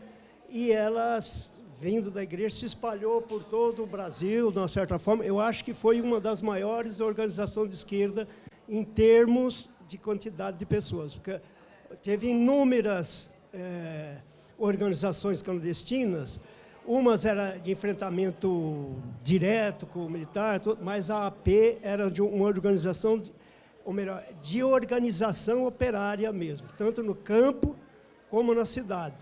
Speaker 6: e elas, vindo da igreja, se espalhou por todo o Brasil, de uma certa forma. Eu acho que foi uma das maiores organizações de esquerda em termos de quantidade de pessoas, porque teve inúmeras organizações clandestinas. Umas eram de enfrentamento direto com o militar, mas a AP era de uma organização, ou melhor, de organização operária mesmo, tanto no campo como na cidade.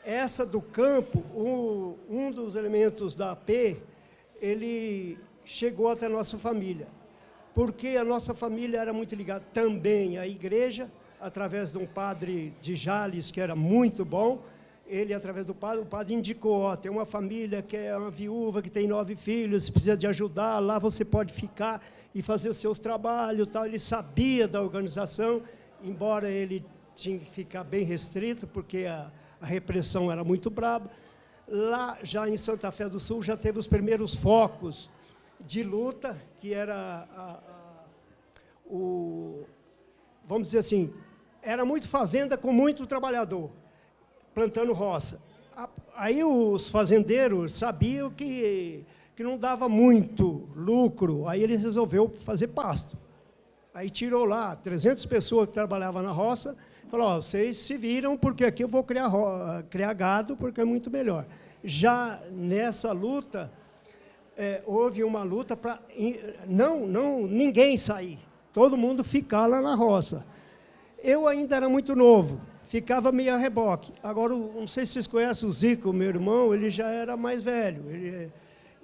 Speaker 6: Essa do campo, um dos elementos da AP, ele chegou até a nossa família, porque a nossa família era muito ligada também à igreja, através de um padre de Jales, que era muito bom. Ele, através do padre, o padre indicou, tem uma família que é uma viúva, que tem 9 filhos, se precisa de ajudar, lá você pode ficar e fazer os seus trabalhos, tal. Ele sabia da organização, embora ele tinha que ficar bem restrito, porque a repressão era muito braba. Lá, já em Santa Fé do Sul, já teve os primeiros focos de luta, que era vamos dizer assim, era muito fazenda com muito trabalhador, plantando roça. Aí os fazendeiros sabiam que não dava muito lucro, aí eles resolveram fazer pasto. Aí tirou lá 300 pessoas que trabalhavam na roça, falou, ó, vocês se viram, porque aqui eu vou criar gado, porque é muito melhor. Já nessa luta, houve uma luta para ninguém sair, todo mundo ficar lá na roça. Eu ainda era muito novo, ficava meio a reboque. Agora, não sei se vocês conhecem o Zico, meu irmão, ele já era mais velho.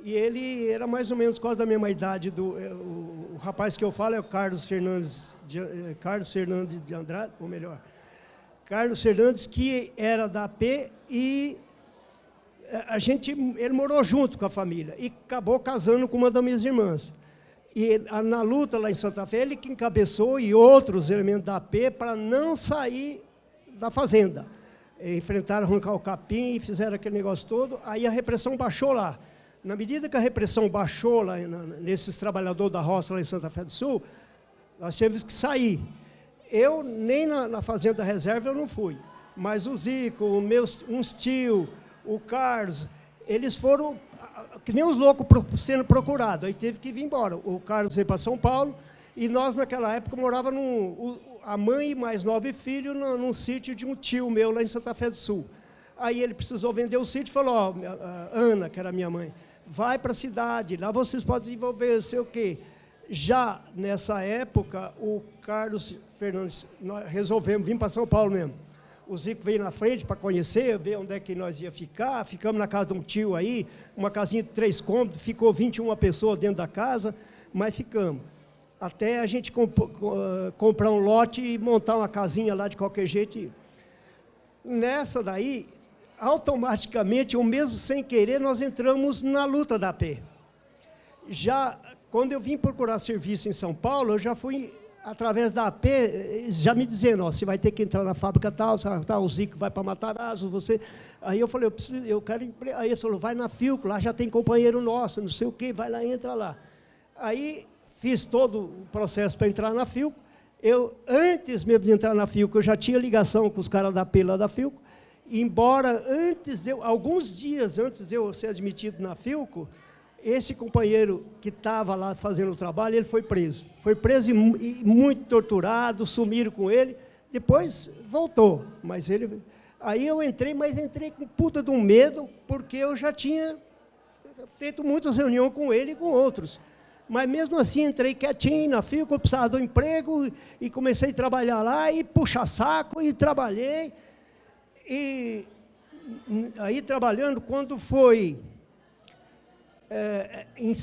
Speaker 6: E ele era mais ou menos quase da mesma idade. O rapaz que eu falo é o Carlos Fernandes de Andrade, ou melhor, Carlos Fernandes, que era da AP e ele morou junto com a família e acabou casando com uma das minhas irmãs. E na luta lá em Santa Fé, ele que encabeçou e outros elementos da AP para não sair da fazenda. Enfrentaram, arrancar o capim, fizeram aquele negócio todo, aí a repressão baixou lá. Na medida que a repressão baixou lá nesses trabalhadores da roça lá em Santa Fé do Sul, nós tivemos que sair. Eu, nem na fazenda reserva, eu não fui. Mas o Zico, uns tios, o Carlos, eles foram que nem os loucos sendo procurados. Aí teve que vir embora. O Carlos veio para São Paulo e nós, naquela época, morávamos a mãe e mais 9 filhos num sítio de um tio meu lá em Santa Fé do Sul. Aí ele precisou vender o sítio e falou, ó, Ana, que era minha mãe, vai para a cidade, lá vocês podem desenvolver, não sei o quê. Já nessa época, o Carlos Fernandes, nós resolvemos vir para São Paulo mesmo. O Zico veio na frente para conhecer, ver onde é que nós ia ficar. Ficamos na casa de um tio aí, uma casinha de 3 cômodos, ficou 21 pessoas dentro da casa, mas ficamos. Até a gente comprar um lote e montar uma casinha lá de qualquer jeito. Nessa daí, automaticamente, ou mesmo sem querer, nós entramos na luta da AP. Já, quando eu vim procurar serviço em São Paulo, eu já fui, através da AP, já me dizendo, ó, você vai ter que entrar na fábrica tal, o Zico vai para Matarazzo, você... Aí eu falei, eu quero emprego. Aí ele falou, vai na Filco, lá já tem companheiro nosso, não sei o quê, vai lá, entra lá. Aí fiz todo o processo para entrar na Filco. Antes mesmo de entrar na Filco, eu já tinha ligação com os caras da AP lá da Filco, embora alguns dias antes de eu ser admitido na Filco, esse companheiro que estava lá fazendo o trabalho, ele foi preso. Foi preso e muito torturado, sumiram com ele, depois voltou. Mas aí eu entrei, mas entrei com puta de um medo, porque eu já tinha feito muitas reuniões com ele e com outros. Mas mesmo assim entrei quietinho na Filco, eu precisava do emprego, e comecei a trabalhar lá, e puxar saco, e trabalhei. E aí trabalhando, quando foi... em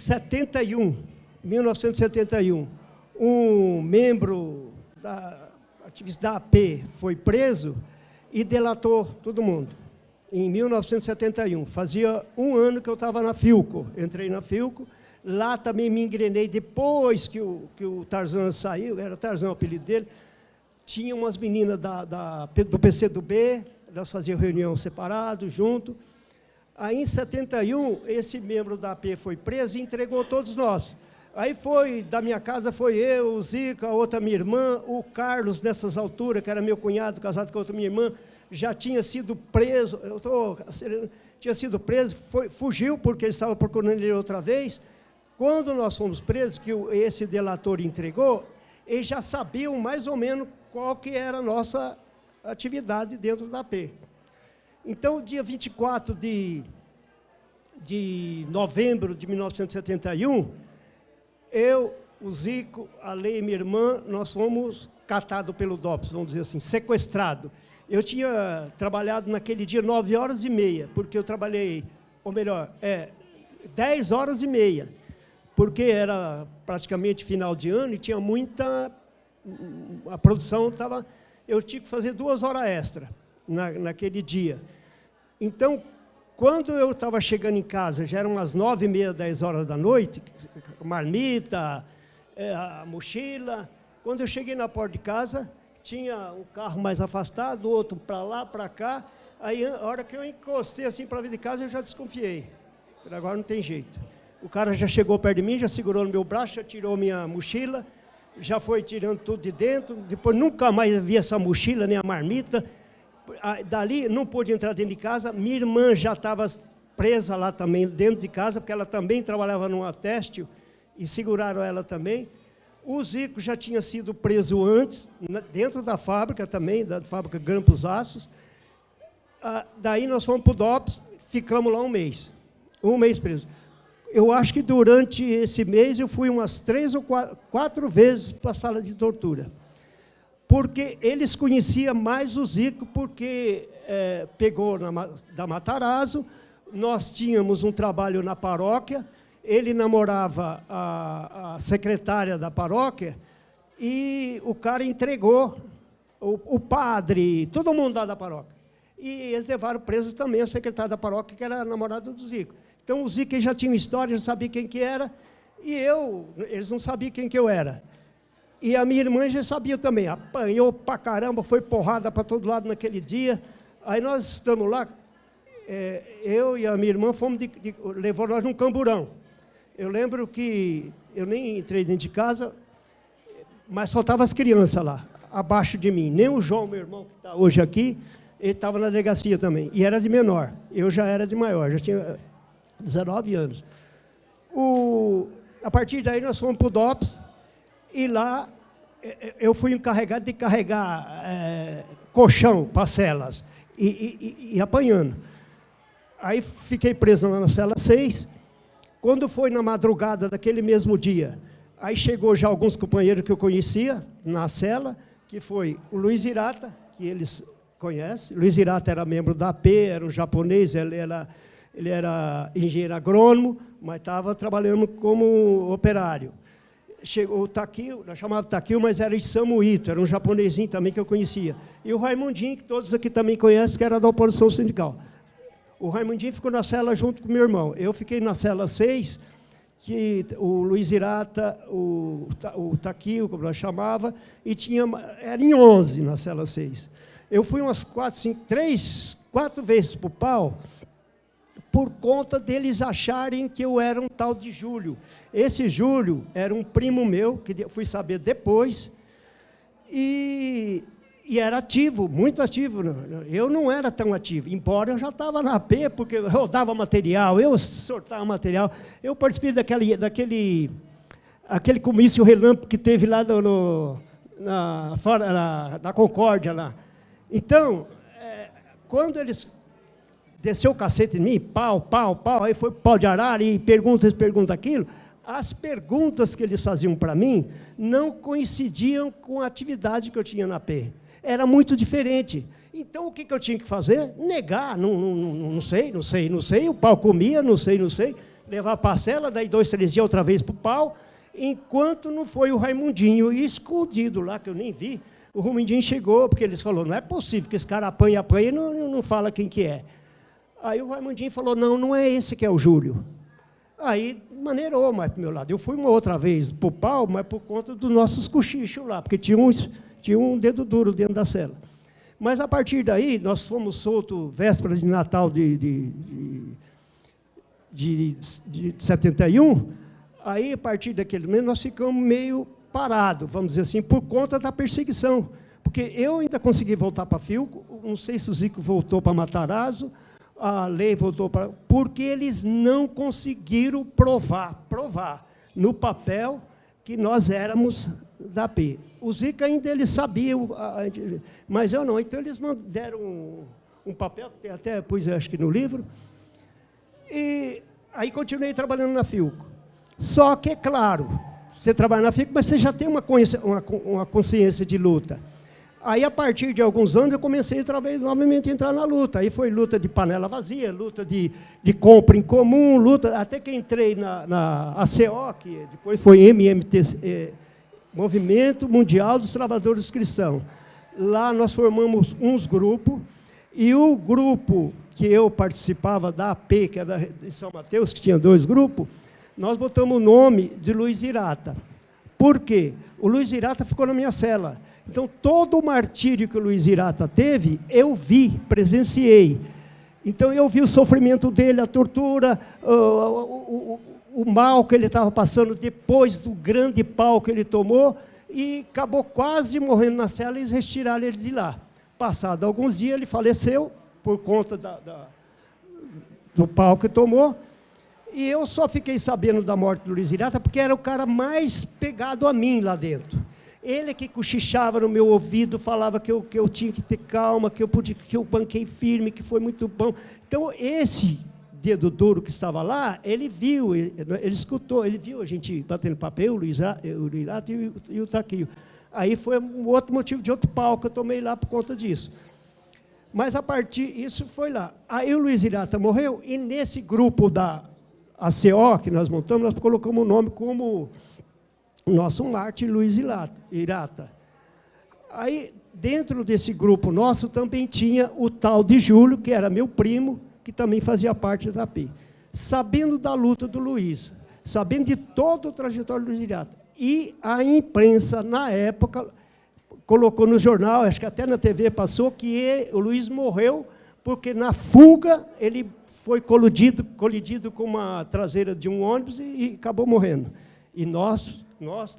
Speaker 6: 1971, um membro ativista da AP foi preso e delatou todo mundo. Em 1971, fazia 1 ano que eu estava na Filco, entrei na Filco, lá também me engrenei, depois que o Tarzan saiu, era Tarzan o apelido dele, tinha umas meninas do PCdoB, nós fazíamos reunião separado, junto. Aí, em 71, esse membro da AP foi preso e entregou todos nós. Aí da minha casa foi eu, o Zico, a outra minha irmã, o Carlos, nessas alturas, que era meu cunhado, casado com a outra minha irmã, já tinha sido preso, tinha sido preso, fugiu porque ele estava procurando ele outra vez. Quando nós fomos presos, que esse delator entregou, eles já sabiam mais ou menos qual que era a nossa atividade dentro da AP. Então, dia 24 de novembro de 1971, eu, o Zico, a Lei e minha irmã, nós fomos catados pelo DOPS, vamos dizer assim, sequestrados. Eu tinha trabalhado naquele dia 9h30, porque eu trabalhei, ou melhor, 10h30, porque era praticamente final de ano e tinha a produção estava... Eu tinha que fazer 2 horas extra naquele dia. Então, quando eu estava chegando em casa, já eram umas 9h30, 10 horas da noite, marmita, a mochila. Quando eu cheguei na porta de casa, tinha um carro mais afastado, outro para lá, para cá. Aí, a hora que eu encostei assim para vir de casa, eu já desconfiei. Falei, agora não tem jeito. O cara já chegou perto de mim, já segurou no meu braço, já tirou minha mochila, já foi tirando tudo de dentro. Depois nunca mais vi essa mochila, nem a marmita. Dali não pude entrar dentro de casa. Minha irmã já estava presa lá também dentro de casa, porque ela também trabalhava numa têxtil e seguraram ela também. O Zico já tinha sido preso antes, dentro da fábrica também, da fábrica Grampos Aços. Daí nós fomos para o DOPS, ficamos lá um mês preso. Eu acho que durante esse mês eu fui umas 3 ou 4 vezes para a sala de tortura. Porque eles conheciam mais o Zico, porque pegou da Matarazzo, nós tínhamos um trabalho na paróquia, ele namorava a secretária da paróquia, e o cara entregou o padre, todo mundo lá da paróquia. E eles levaram preso também a secretária da paróquia, que era a namorada do Zico. Então, o Zico já tinha uma história, já sabia quem que era, e eles não sabiam quem que eu era. E a minha irmã já sabia também, apanhou pra caramba, foi porrada para todo lado naquele dia. Aí nós estamos lá, eu e a minha irmã levou nós num camburão. Eu lembro que eu nem entrei dentro de casa, mas faltavam as crianças lá, abaixo de mim. Nem o João, meu irmão, que está hoje aqui, ele estava na delegacia também, e era de menor. Eu já era de maior, já tinha 19 anos. A partir daí, nós fomos para o DOPS, e lá eu fui encarregado de carregar colchão para celas, e apanhando. Aí fiquei preso lá na cela 6. Quando foi na madrugada daquele mesmo dia, aí chegou já alguns companheiros que eu conhecia na cela, que foi o Luiz Hirata, que eles conhecem. Luiz Hirata era membro da AP, era um japonês, ele era engenheiro agrônomo, mas estava trabalhando como operário. Chegou o Takio, nós chamávamos Takio, mas era Isamu Ito, era um japonesinho também que eu conhecia. E o Raimundinho, que todos aqui também conhecem, que era da oposição sindical. O Raimundinho ficou na cela junto com o meu irmão. Eu fiquei na cela 6, que o Luiz Hirata, o Takio, como nós chamava, e era em 11 na cela 6. Eu fui umas 4 vezes para o pau, por conta deles acharem que eu era um tal de Júlio. Esse Júlio era um primo meu, que eu fui saber depois, e era ativo, muito ativo. Eu não era tão ativo, embora eu já estava na AP, porque eu rodava material, eu sortava material, eu participei daquele comício relâmpago que teve lá na Concórdia. Lá. Então, quando eles desceu o cacete em mim, pau, aí foi pau de arara, e pergunta aquilo, as perguntas que eles faziam para mim não coincidiam com a atividade que eu tinha na AP. Era muito diferente. Então, o que eu tinha que fazer? Negar, não sei, o pau comia, não sei, levar a parcela, daí 2, 3 dias outra vez para o pau, enquanto não foi o Raimundinho, escondido lá, que eu nem vi. O Raimundinho chegou, porque eles falaram, não é possível que esse cara apanha e não fala quem que é. Aí o Raimundinho falou, não é esse que é o Júlio. Aí maneirou mais para o meu lado. Eu fui uma outra vez para o pau, mas por conta dos nossos cochichos lá, porque tinha um dedo duro dentro da cela. Mas, a partir daí, nós fomos soltos véspera de Natal de 71, aí, a partir daquele momento, nós ficamos meio parados, vamos dizer assim, por conta da perseguição. Porque eu ainda consegui voltar para Filco, não sei se o Zico voltou para Matarazzo, a lei voltou para... Porque eles não conseguiram provar no papel que nós éramos da AP. O Zico ainda ele sabia, mas eu não. Então, eles deram um papel, que até pus, acho que no livro, e aí continuei trabalhando na Filco. Só que, é claro, você trabalha na Filco, mas você já tem uma consciência de luta. Aí, a partir de alguns anos, eu comecei novamente a entrar na luta. Aí foi luta de panela vazia, luta de compra em comum, luta, até que entrei na ACO, que depois foi MMT, Movimento Mundial dos Trabalhadores Cristãos. Lá nós formamos uns grupos, e o grupo que eu participava da AP, que era de São Mateus, que tinha 2 grupos, nós botamos o nome de Luiz Hirata. Por quê? O Luiz Hirata ficou na minha cela. Então, todo o martírio que o Luiz Hirata teve, eu vi, presenciei. Então, eu vi o sofrimento dele, a tortura, o mal que ele estava passando depois do grande pau que ele tomou, e acabou quase morrendo na cela, e eles retiraram ele de lá. Passado alguns dias, ele faleceu, por conta do pau que tomou, E eu só fiquei sabendo da morte do Luiz Irata porque era o cara mais pegado a mim lá dentro. Ele que cochichava no meu ouvido, falava que eu tinha que ter calma, que eu banquei firme, que foi muito bom. Então, esse dedo duro que estava lá, ele viu, ele escutou, ele viu a gente batendo papel, o Irata e o Taquio. Aí foi um outro motivo de outro pau que eu tomei lá por conta disso. Mas a partir isso foi lá. Aí o Luiz Irata morreu, e nesse grupo da ACO que nós montamos, nós colocamos o nome como o nosso Marte Luiz Irata. Aí, dentro desse grupo nosso, também tinha o tal de Júlio, que era meu primo, que também fazia parte da AP. Sabendo da luta do Luiz, sabendo de todo o trajetório do Luiz Irata, e a imprensa, na época, colocou no jornal, acho que até na TV passou, que o Luiz morreu porque, na fuga, ele foi colidido com uma traseira de um ônibus e acabou morrendo. E nós,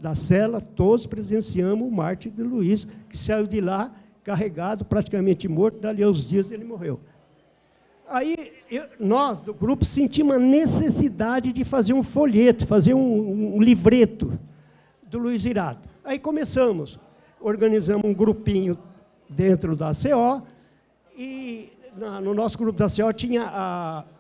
Speaker 6: da cela, todos presenciamos o mártir de Luiz, que saiu de lá carregado, praticamente morto, dali a uns dias ele morreu. Aí, nós, do grupo, sentimos a necessidade de fazer um folheto, fazer um livreto do Luiz Irata. Aí começamos, organizamos um grupinho dentro da ACO, e no nosso grupo da ACO tinha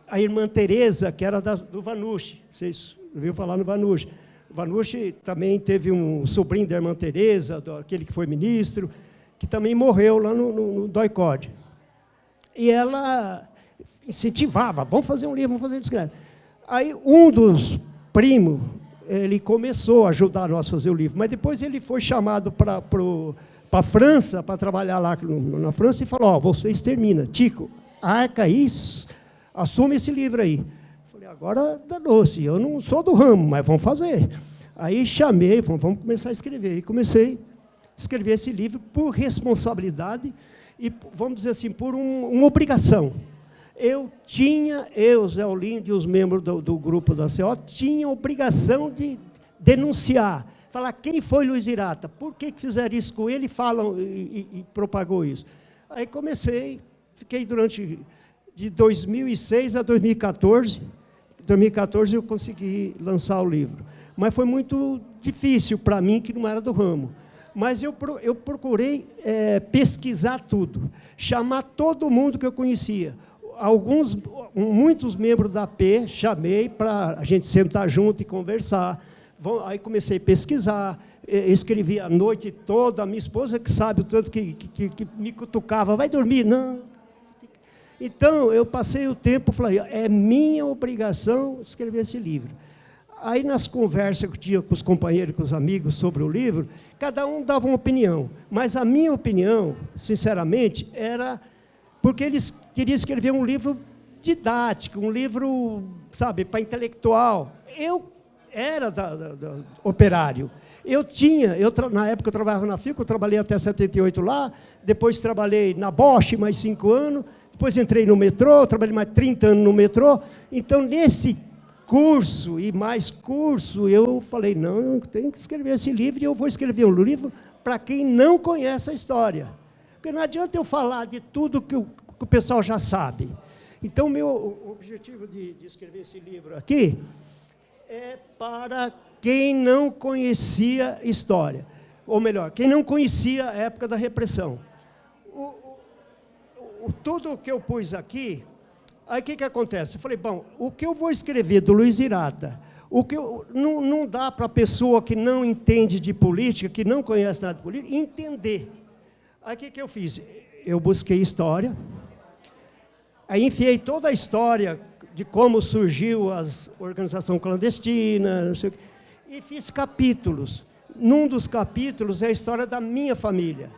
Speaker 6: a irmã Tereza, que era do Vanucci. Vocês ouviram falar no Vanucci. O Vanucci também teve um sobrinho da irmã Tereza, aquele que foi ministro, que também morreu lá no DOI-CODE. E ela incentivava, vamos fazer um livro, vamos fazer isso. Aí um dos primos, ele começou a ajudar nós a fazer o livro, mas depois ele foi chamado para a França, para trabalhar lá na França, e falou, vocês terminam. Tico, arca isso, assume esse livro aí. Falei, agora danou-se, eu não sou do ramo, mas vamos fazer. Aí chamei, vamos começar a escrever. E comecei a escrever esse livro por responsabilidade e, vamos dizer assim, por uma obrigação. Zé Olindo e os membros do grupo da CO, tinham obrigação de denunciar, falar quem foi Luiz Irata, por que fizeram isso com ele e propagou isso. Aí comecei, fiquei de 2006 a 2014. Em 2014 eu consegui lançar o livro. Mas foi muito difícil para mim, que não era do ramo. Mas eu procurei pesquisar tudo, chamar todo mundo que eu conhecia. Muitos membros da AP, chamei para a gente sentar junto e conversar. Aí comecei a pesquisar, escrevi a noite toda, a minha esposa que sabe o tanto que me cutucava, vai dormir? Não. Então, eu passei o tempo, falei, é minha obrigação escrever esse livro. Aí, nas conversas que eu tinha com os companheiros, com os amigos sobre o livro, cada um dava uma opinião, mas a minha opinião, sinceramente, era porque eles queriam escrever um livro didático, um livro, sabe, para intelectual. Eu era operário. Na época eu trabalhava na FICO, eu trabalhei até 78 lá, depois trabalhei na Bosch mais 5 anos, depois entrei no metrô, trabalhei mais 30 anos no metrô. Então, nesse curso e mais curso, eu falei, não, eu tenho que escrever esse livro, e eu vou escrever um livro para quem não conhece a história. Porque não adianta eu falar de tudo que o pessoal já sabe. Então, o objetivo de escrever esse livro aqui é para quem não conhecia história. Ou melhor, quem não conhecia a época da repressão. Tudo o que eu pus aqui, aí o que acontece? Eu falei, bom, o que eu vou escrever do Luiz Irata, não dá para a pessoa que não entende de política, que não conhece nada de política, entender. Aí o que eu fiz? Eu busquei história, aí enfiei toda a história de como surgiu a organização clandestina, não sei o quê, e fiz capítulos. Num dos capítulos é a história da minha família.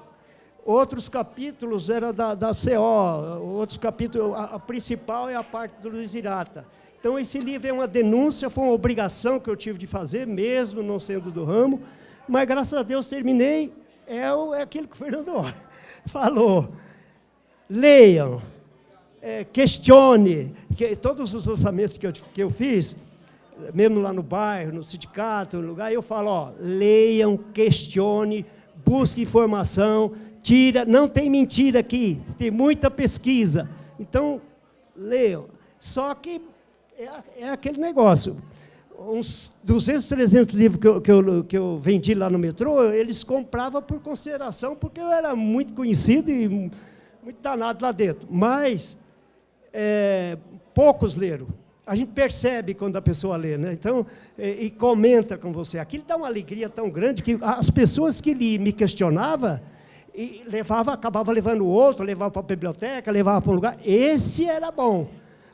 Speaker 6: Outros capítulos era da CO, outros capítulos, a principal é a parte do Luiz Irata. Então, esse livro é uma denúncia, foi uma obrigação que eu tive de fazer, mesmo não sendo do ramo, mas, graças a Deus, terminei. É aquilo que o Fernando falou. Leiam, questione. Todos os lançamentos que eu fiz, mesmo lá no bairro, no sindicato, no lugar, eu falo, leiam, questione, busque informação, não tem mentira aqui, tem muita pesquisa. Então, leiam. Só que É aquele negócio. Uns 200, 300 livros que eu vendi lá no metrô, eles compravam por consideração, porque eu era muito conhecido e muito danado lá dentro. Mas poucos leram. A gente percebe quando a pessoa lê, né? Então, e comenta com você. Aquilo dá uma alegria tão grande que as pessoas que me questionavam, acabava levando o outro, levava para a biblioteca, levava para um lugar. Esse era bom.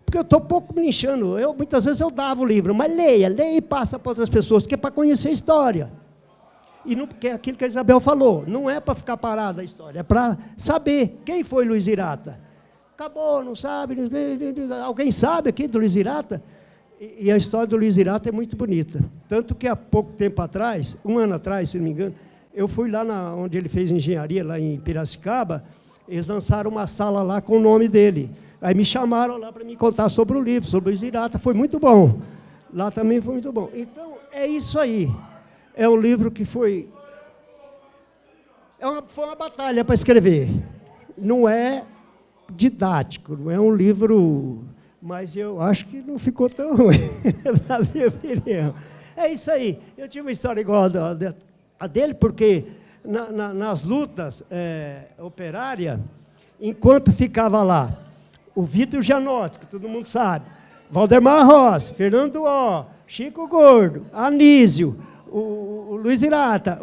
Speaker 6: Porque eu estou pouco me inchando. Muitas vezes eu dava o livro, mas leia e passa para outras pessoas, porque é para conhecer a história. E não, porque é aquilo que a Isabel falou, não é para ficar parada a história, é para saber quem foi Luiz Irata. Acabou, não sabe, alguém sabe aqui do Luiz Irata? E a história do Luiz Irata é muito bonita. Tanto que há pouco tempo atrás, 1 ano atrás, se não me engano, eu fui lá onde ele fez engenharia, lá em Piracicaba, eles lançaram uma sala lá com o nome dele. Aí me chamaram lá para me contar sobre o livro, sobre o Luiz Irata, foi muito bom. Lá também foi muito bom. Então, é isso aí. É um livro que foi uma batalha para escrever. Não é didático, não é um livro, mas eu acho que não ficou tão ruim, na minha opinião. É isso aí. Eu tive uma história igual a dele, porque nas lutas operárias, enquanto ficava lá, o Vitor Janotti, que todo mundo sabe, Valdemar Rossi, Fernando Ó, Chico Gordo, Anísio, o Luiz Irata,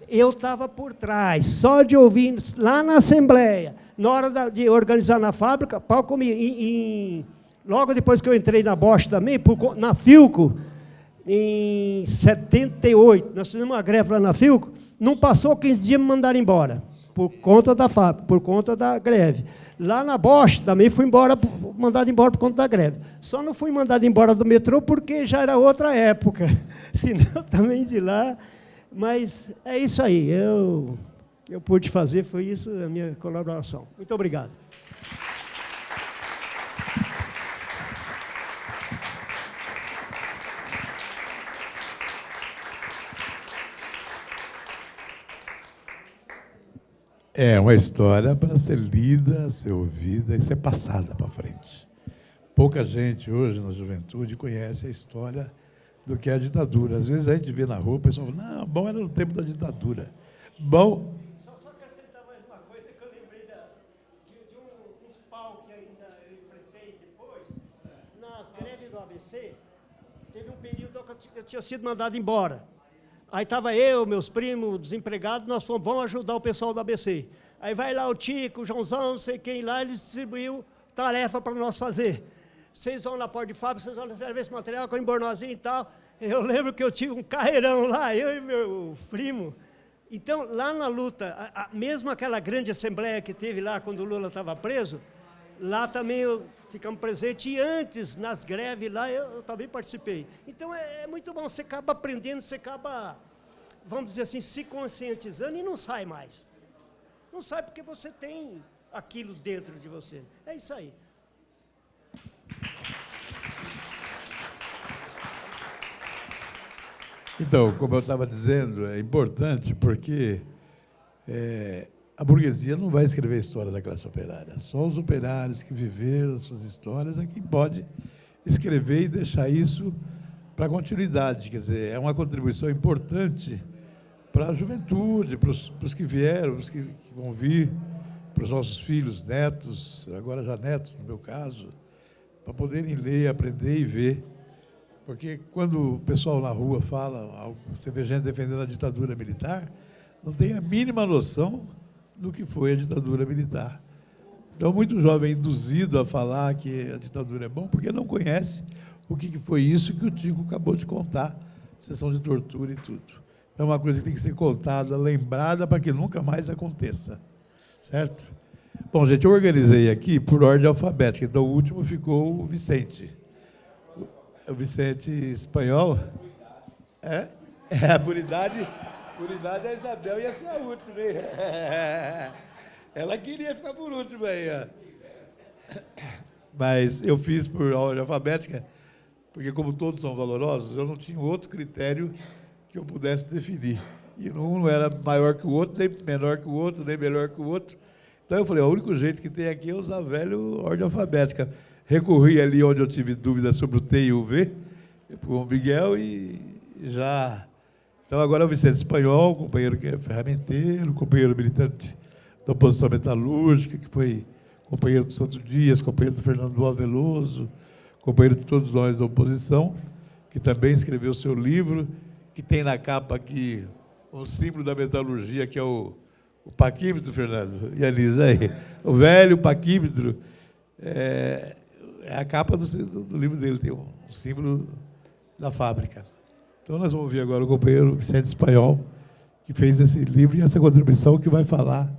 Speaker 6: eu estava por trás, só de ouvir, lá na Assembleia, na hora de organizar na fábrica, pau comigo. Logo depois que eu entrei na Bosch também, na Filco, em 78, nós fizemos uma greve lá na Filco, não passou 15 dias me mandaram embora, por conta da fábrica, por conta da greve. Lá na Bosch também fui mandado embora por conta da greve. Só não fui mandado embora do metrô porque já era outra época, senão também de lá. Mas é isso aí, que eu pude fazer, foi isso a minha colaboração. Muito obrigado.
Speaker 2: É uma história para ser lida, ser ouvida e ser passada para frente. Pouca gente hoje na juventude conhece a história do que é a ditadura. Às vezes a gente vê na rua, o pessoal fala, não, bom era no tempo da ditadura. Bom...
Speaker 6: Só acrescentar mais uma coisa que eu lembrei de uns pau que ainda eu enfrentei depois, nas greves do ABC, teve um período que eu tinha sido mandado embora. Aí estava eu, meus primos, desempregados, nós fomos, vamos ajudar o pessoal do ABC. Aí vai lá o Tico, o Joãozão, não sei quem lá, eles distribuiu tarefa para nós fazer. Vocês vão na porta de fábrica, vocês vão levar esse material com embornozinho e tal. Eu lembro que eu tive um carreirão lá, eu e meu primo. Então, lá na luta, mesmo aquela grande assembleia que teve lá quando o Lula estava preso, lá também ficamos presentes, e antes, nas greves lá, eu também participei. Então, é muito bom, você acaba aprendendo, você acaba, vamos dizer assim, se conscientizando e não sai mais. Não sai porque você tem aquilo dentro de você. É isso aí.
Speaker 2: Então, como eu estava dizendo, é importante porque a burguesia não vai escrever a história da classe operária. Só os operários que viveram as suas histórias é quem pode escrever e deixar isso para a continuidade. Quer dizer, é uma contribuição importante para a juventude, para os que vieram, para os que vão vir, para os nossos filhos, netos, agora já netos, no meu caso, para poderem ler, aprender e ver. Porque quando o pessoal na rua fala, você vê gente defendendo a ditadura militar, não tem a mínima noção do que foi a ditadura militar. Então, muito jovem é induzido a falar que a ditadura é bom, porque não conhece o que foi isso que o Tico acabou de contar, sessão de tortura e tudo. Então, é uma coisa que tem que ser contada, lembrada, para que nunca mais aconteça. Certo? Bom, gente, eu organizei aqui por ordem alfabética, então o último ficou o Vicente. O Vicente Espanhol. Por idade a Isabel ia ser a última, hein? Ela queria ficar por último aí, ó. Mas eu fiz por ordem alfabética, porque como todos são valorosos, eu não tinha outro critério que eu pudesse definir. E um não era maior que o outro, nem menor que o outro, nem melhor que o outro. Então eu falei, o único jeito que tem aqui é usar a velha ordem alfabética. recorri ali onde eu tive dúvida sobre o T e o V, com o Miguel, e já... Então, agora é o Vicente Espanhol, companheiro que é ferramenteiro, companheiro militante da oposição metalúrgica, que foi companheiro do Santo Dias, companheiro do Fernando Duval Veloso, companheiro de todos nós da oposição, que também escreveu seu livro, que tem na capa aqui um símbolo da metalurgia, que é o paquímetro, Fernando, e a Lisa aí. O velho paquímetro é a capa do livro dele, tem um símbolo da fábrica. Então, nós vamos ouvir agora o companheiro Vicente Espanhol, que fez esse livro e essa contribuição que vai falar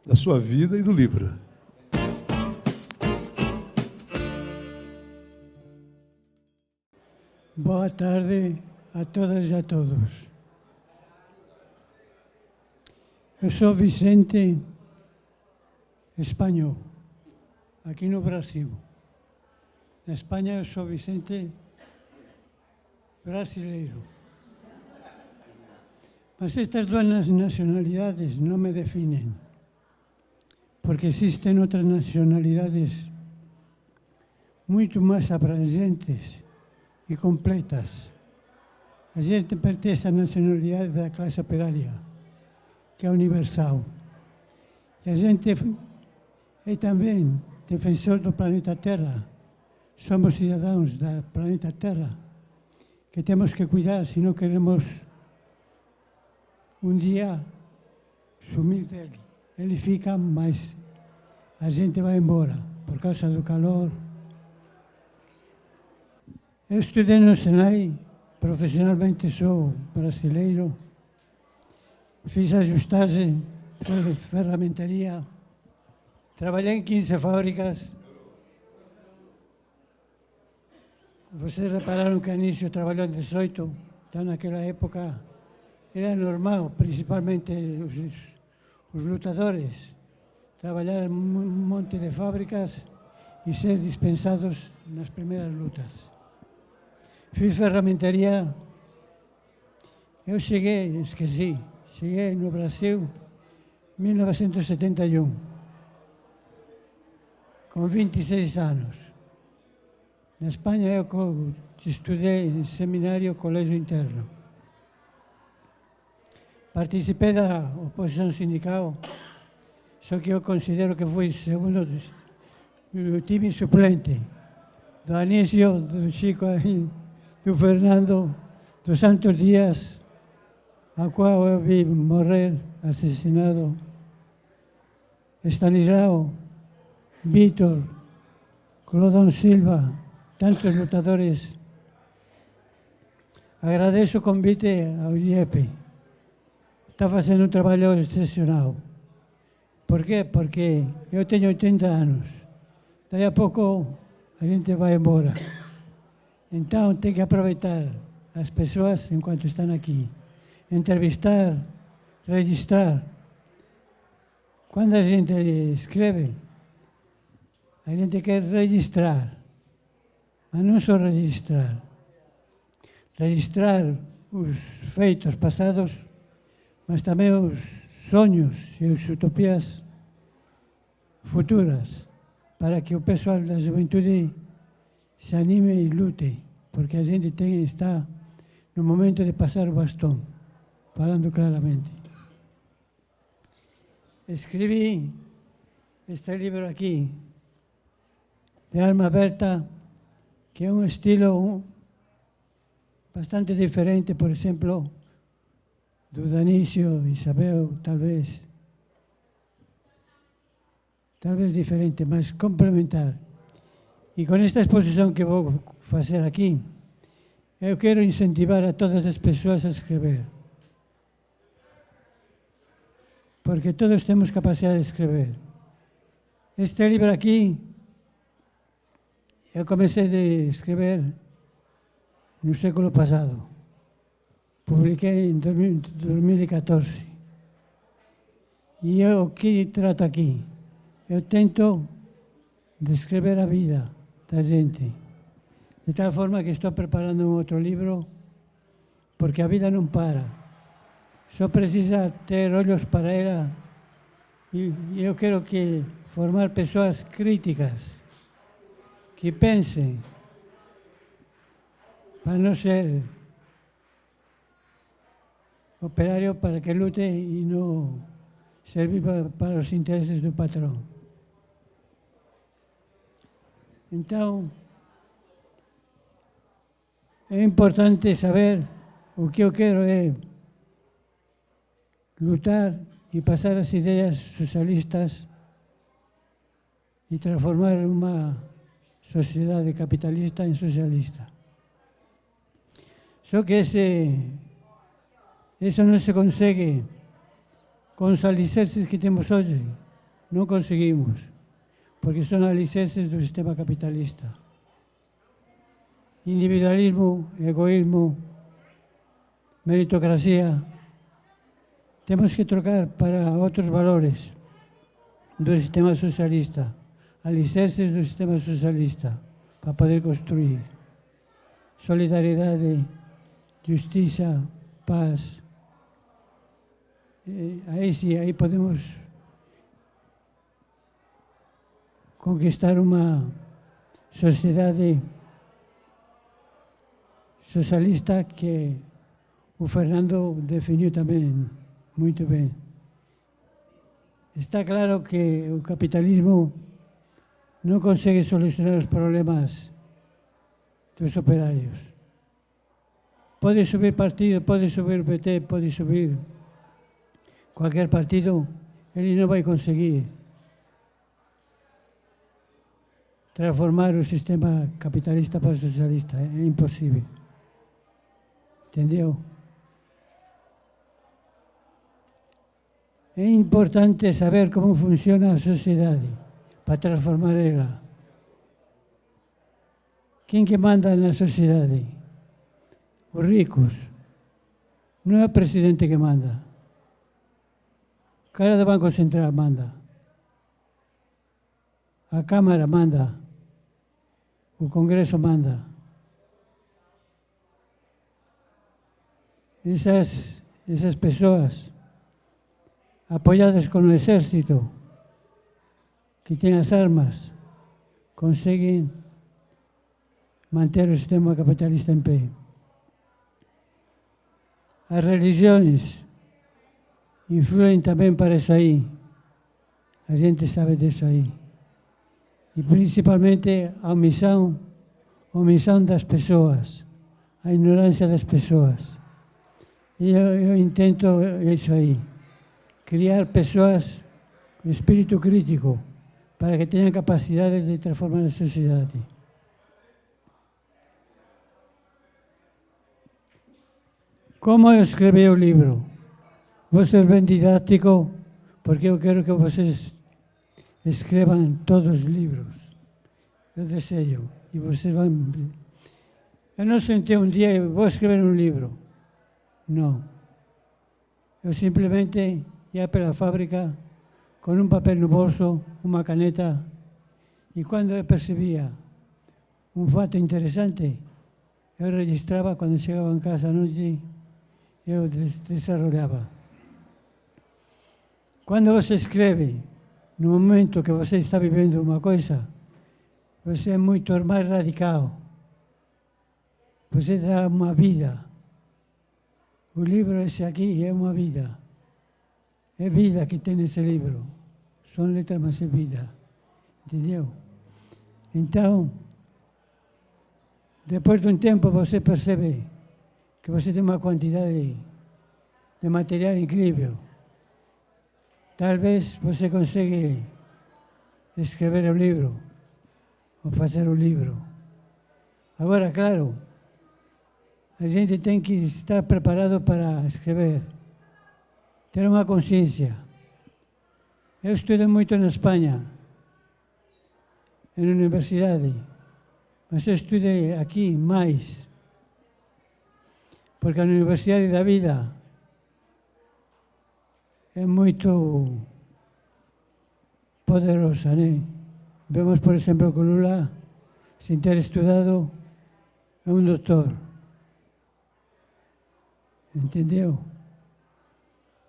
Speaker 2: da sua vida e do livro.
Speaker 7: Boa tarde a todas e a todos. Eu sou Vicente Espanhol, aqui no Brasil. Na Espanha eu sou Vicente brasileiro. Mas estas duas nacionalidades não me definem, porque existem outras nacionalidades muito mais abrangentes e completas. A gente pertence à nacionalidade da classe operária, que é universal. E a gente é também defensor do planeta Terra. Somos cidadãos do planeta Terra, que temos que cuidar se não queremos um dia sumir dele. Ele fica, mas a gente vai embora por causa do calor. Eu estudei no Senai, profissionalmente sou brasileiro, fiz ajustagem, ferramentaria, trabalhei em 15 fábricas. Vocês repararam que Anísio trabalhou em 18, então naquela época era normal, principalmente os lutadores, trabalhar em um monte de fábricas e ser dispensados nas primeiras lutas. Fiz ferramentaria, eu cheguei no Brasil em 1971, com 26 anos. Na Espanha eu estudei em seminário, colégio interno. Participei da oposição sindical, só que eu considero que fui segundo do time suplente, do Anísio, do Chico, do Fernando, do Santos Dias, a qual eu vi morrer, assassinado, Estanislao, Vítor, Clodon Silva, tantos lutadores. Agradeço o convite ao IEP. Está fazendo um trabalho excepcional. Por quê? Porque eu tenho 80 anos. Daí a pouco a gente vai embora. Então tem que aproveitar as pessoas enquanto estão aqui. Entrevistar, registrar. Quando a gente escreve, a gente quer registrar. Mas não só registrar. Registrar os feitos passados, mas também os sonhos e as utopias futuras, para que o pessoal da juventude se anime e lute, porque a gente está no momento de passar o bastão, falando claramente. Escrevi este livro aqui, de Alma Aberta, que é um estilo bastante diferente, por exemplo, do Danício, Isabel, talvez diferente, mas complementar. E com esta exposição que vou fazer aqui, eu quero incentivar a todas as pessoas a escrever. Porque todos temos capacidade de escrever. Este livro aqui, eu comecei a escrever no século passado. Publiquei em 2014. E eu o que trato aqui? Eu tento descrever a vida da gente. De tal forma que estou preparando um outro livro, porque a vida não para. Só precisa ter olhos para ela. E eu quero formar pessoas críticas que pense para no ser operario, para que lute e não servir para os interesses do patrão. Então, é importante saber o que eu quero é lutar e passar as ideias socialistas e transformar uma sociedade capitalista em socialista. Só que isso não se consegue com os alicerces que temos hoje. Não conseguimos, porque são alicerces do sistema capitalista. Individualismo, egoísmo, meritocracia. Temos que trocar para outros valores do sistema socialista, alicerces do sistema socialista, para poder construir solidariedade, justiça, paz. Aí sim, aí podemos conquistar uma sociedade socialista que o Fernando definiu também muito bem. Está claro que o capitalismo não consegue solucionar os problemas dos operários. Pode subir partido, pode subir o PT, pode subir qualquer partido, ele não vai conseguir transformar o sistema capitalista para o socialista. É impossível. Entendeu? É importante saber como funciona a sociedade para transformar ela. Quem que manda na sociedade? Os ricos. Não é o presidente que manda. O cara do Banco Central manda. A Câmara manda. O Congresso manda. Essas pessoas, apoiadas com o exército, que tem as armas, conseguem manter o sistema capitalista em pé. As religiões influem também para isso aí. A gente sabe disso aí. E principalmente a omissão das pessoas, a ignorância das pessoas. E eu intento isso aí, criar pessoas com espírito crítico, para que tenham capacidade de transformar a sociedade. Como eu escrevi o livro? Vou ser bem didático, porque eu quero que vocês escrevam todos os livros. Eu desejo. E vocês vão... Eu não sentei um dia e vou escrever um livro. Não. Eu simplesmente ia pela fábrica com um papel no bolso, uma caneta, e quando eu percebia um fato interessante, eu registrava. Quando chegava em casa à noite, eu desenrolava. Quando você escreve, no momento que você está vivendo uma coisa, você é muito mais radical. Você dá uma vida. O livro esse aqui é uma vida. É vida que tem nesse livro. São letras, mas é vida. Entendeu? Então, depois de um tempo, você percebe que você tem uma quantidade de material incrível. Talvez você consiga escrever o livro, ou fazer o livro. Agora, claro, a gente tem que estar preparado para escrever, ter uma consciência. Eu estudei muito na Espanha, na universidade, mas eu estudei aqui mais, porque a Universidade da Vida é muito poderosa, né? Vemos, por exemplo, que Lula, sem ter estudado, é um doutor. Entendeu?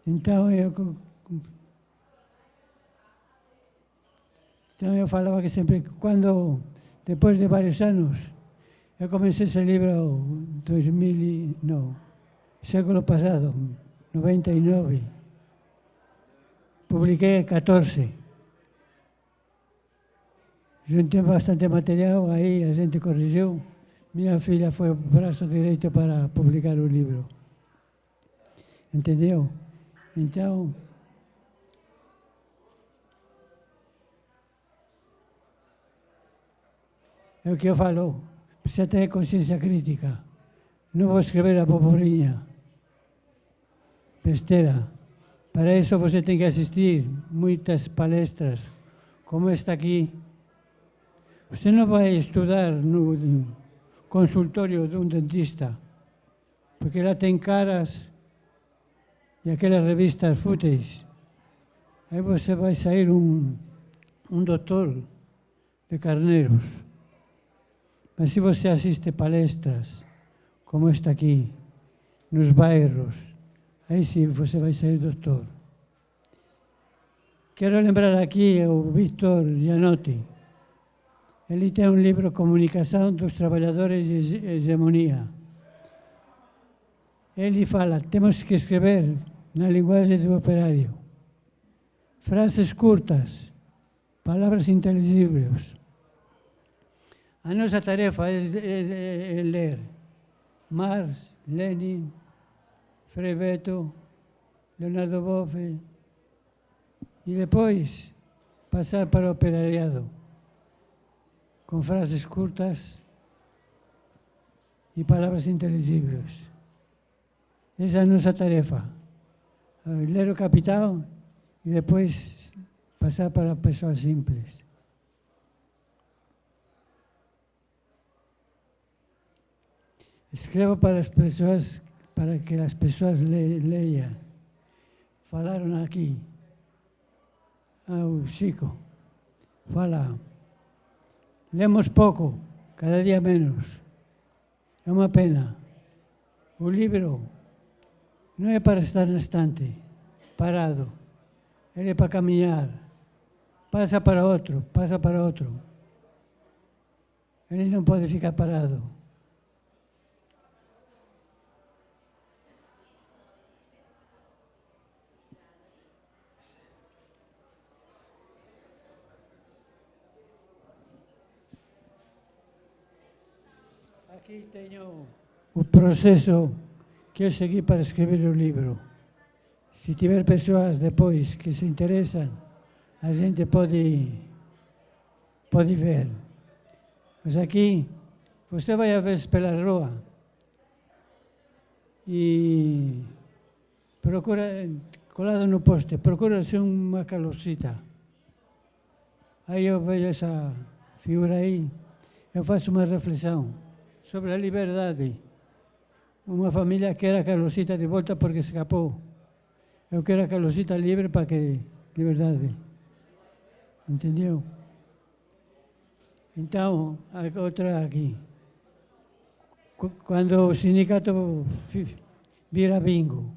Speaker 7: Então eu falava que sempre, quando Depois de vários anos, eu comecei esse livro em 2000, não, século passado, 99. Publiquei 14. Juntei bastante material, aí a gente corrigiu. Minha filha foi o braço direito para publicar o livro. Entendeu? Então, é o que eu falo. Precisa ter consciência crítica. Não vou escrever abobrinha, besteira. Para isso você tem que assistir muitas palestras, como esta aqui. Você não vai estudar no consultório de um dentista, porque lá tem caras e aquelas revistas fúteis. Aí você vai sair um doutor de carneiros. Mas se você assiste palestras, como esta aqui, nos bairros, aí sim você vai sair doutor. Quero lembrar aqui o Victor Gianotti. Ele tem um livro, Comunicação dos Trabalhadores e Hegemonia. Ele fala, temos que escrever na linguagem do operário. Frases curtas, palavras inteligíveis. A nossa tarefa é ler Marx, Lenin, Frei Beto, Leonardo Boff, e depois passar para o operariado, com frases curtas e palavras inteligíveis. Essa é a nossa tarefa. Ler o Capital e depois passar para pessoas simples. Escrevo para as pessoas, para que as pessoas leiam. Falaram aqui. O Chico fala, lemos pouco, cada dia menos. É uma pena. O livro não é para estar na estante, parado. Ele é para caminhar. Passa para outro, passa para outro. Ele não pode ficar parado. Aqui tenho o processo que eu segui para escrever o livro. Se tiver pessoas depois que se interessam, a gente pode ver. Mas aqui, você vai a ver pela rua e procura, colado no poste, procura-se uma calopsita. Aí eu vejo essa figura aí, eu faço uma reflexão sobre a liberdade. Uma família quer a Carlosita de volta porque escapou. Eu quero a Carlosita livre para que... liberdade. Entendeu? Então, a outra aqui. Quando o sindicato vira bingo.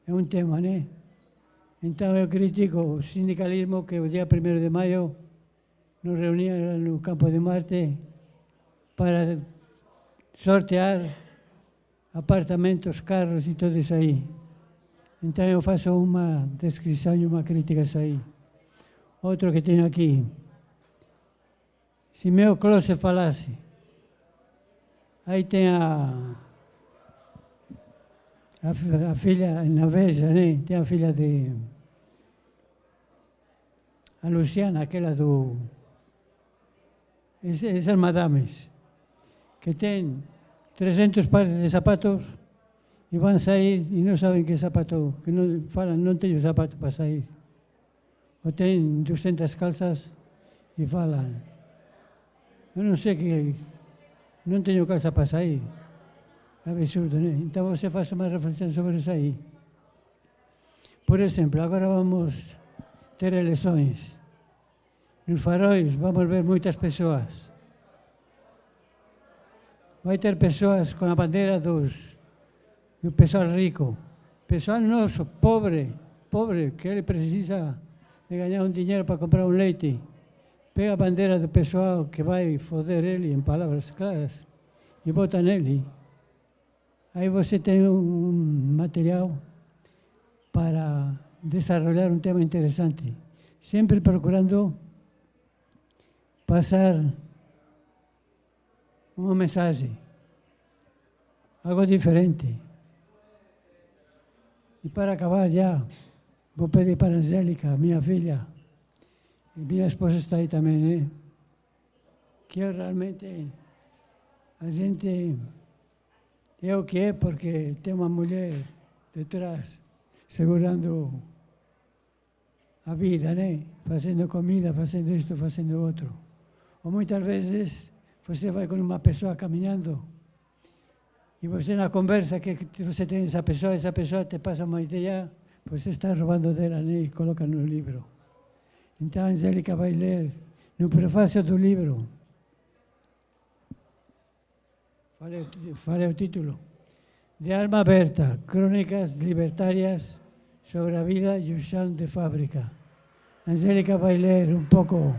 Speaker 7: É um tema, né? Então eu critico o sindicalismo que o dia 1º de maio nos reunia no Campo de Marte para sortear apartamentos, carros e tudo isso aí. Então eu faço uma descrição e uma crítica a isso aí. Outro que tenho aqui. Se meu closet falasse, aí tem a filha, na Veja, né? Tem a filha de... a Luciana, aquela do... Essas madames, que tem 300 pares de sapatos e vão sair e não sabem que sapato, que não, falam, não tenho sapato para sair. Ou tem 200 calças e falam, eu não sei que não tenho calça para sair. É absurdo, né? Então você faz uma reflexão sobre isso aí. Por exemplo, agora vamos ter eleições. Nos faróis vamos ver muitas pessoas. Vai ter pessoas com a bandeira do pessoal rico. Pessoal nosso, pobre, que ele precisa de ganhar um dinheiro para comprar um leite. pega a bandeira do pessoal que vai foder ele, em palavras claras, e bota nele. Aí você tem um material para desenvolver um tema interessante, sempre procurando passar uma mensagem, algo diferente. E para acabar já, vou pedir para a Angélica, minha filha, e minha esposa está aí também, né? Que realmente a gente é o que é porque tem uma mulher detrás, segurando a vida, né? Fazendo comida, fazendo isto, fazendo outro. Ou muitas vezes você vai com uma pessoa caminhando e você na conversa que você tem essa pessoa te passa uma ideia, você está roubando dela, né? E coloca no livro. Então a Angélica vai ler no prefácio do livro. Falei o título. De Alma Aberta, Crônicas Libertárias sobre a vida e o chão de fábrica. A Angélica vai ler um pouco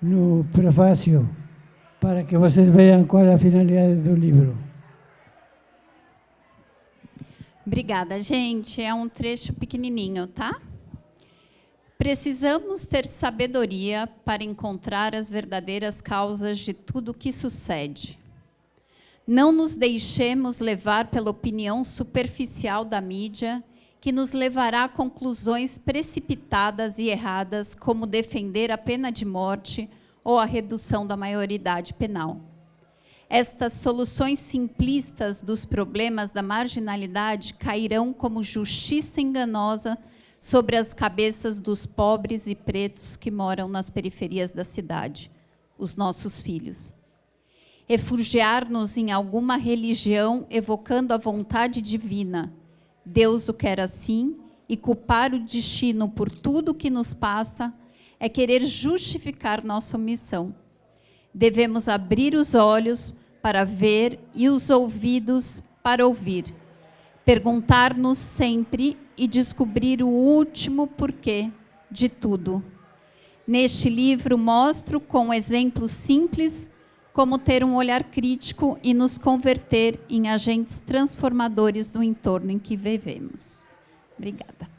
Speaker 7: no prefácio para que vocês vejam qual é a finalidade do livro.
Speaker 8: Obrigada, gente. É um trecho pequenininho, tá? Precisamos ter sabedoria para encontrar as verdadeiras causas de tudo o que sucede. Não nos deixemos levar pela opinião superficial da mídia, que nos levará a conclusões precipitadas e erradas, como defender a pena de morte ou a redução da maioridade penal. Estas soluções simplistas dos problemas da marginalidade cairão como justiça enganosa sobre as cabeças dos pobres e pretos que moram nas periferias da cidade, os nossos filhos. Refugiar-nos em alguma religião evocando a vontade divina, Deus o quer assim, e culpar o destino por tudo o que nos passa, é querer justificar nossa omissão. Devemos abrir os olhos para ver e os ouvidos para ouvir. Perguntar-nos sempre e descobrir o último porquê de tudo. Neste livro, mostro com exemplos simples como ter um olhar crítico e nos converter em agentes transformadores do entorno em que vivemos. Obrigada.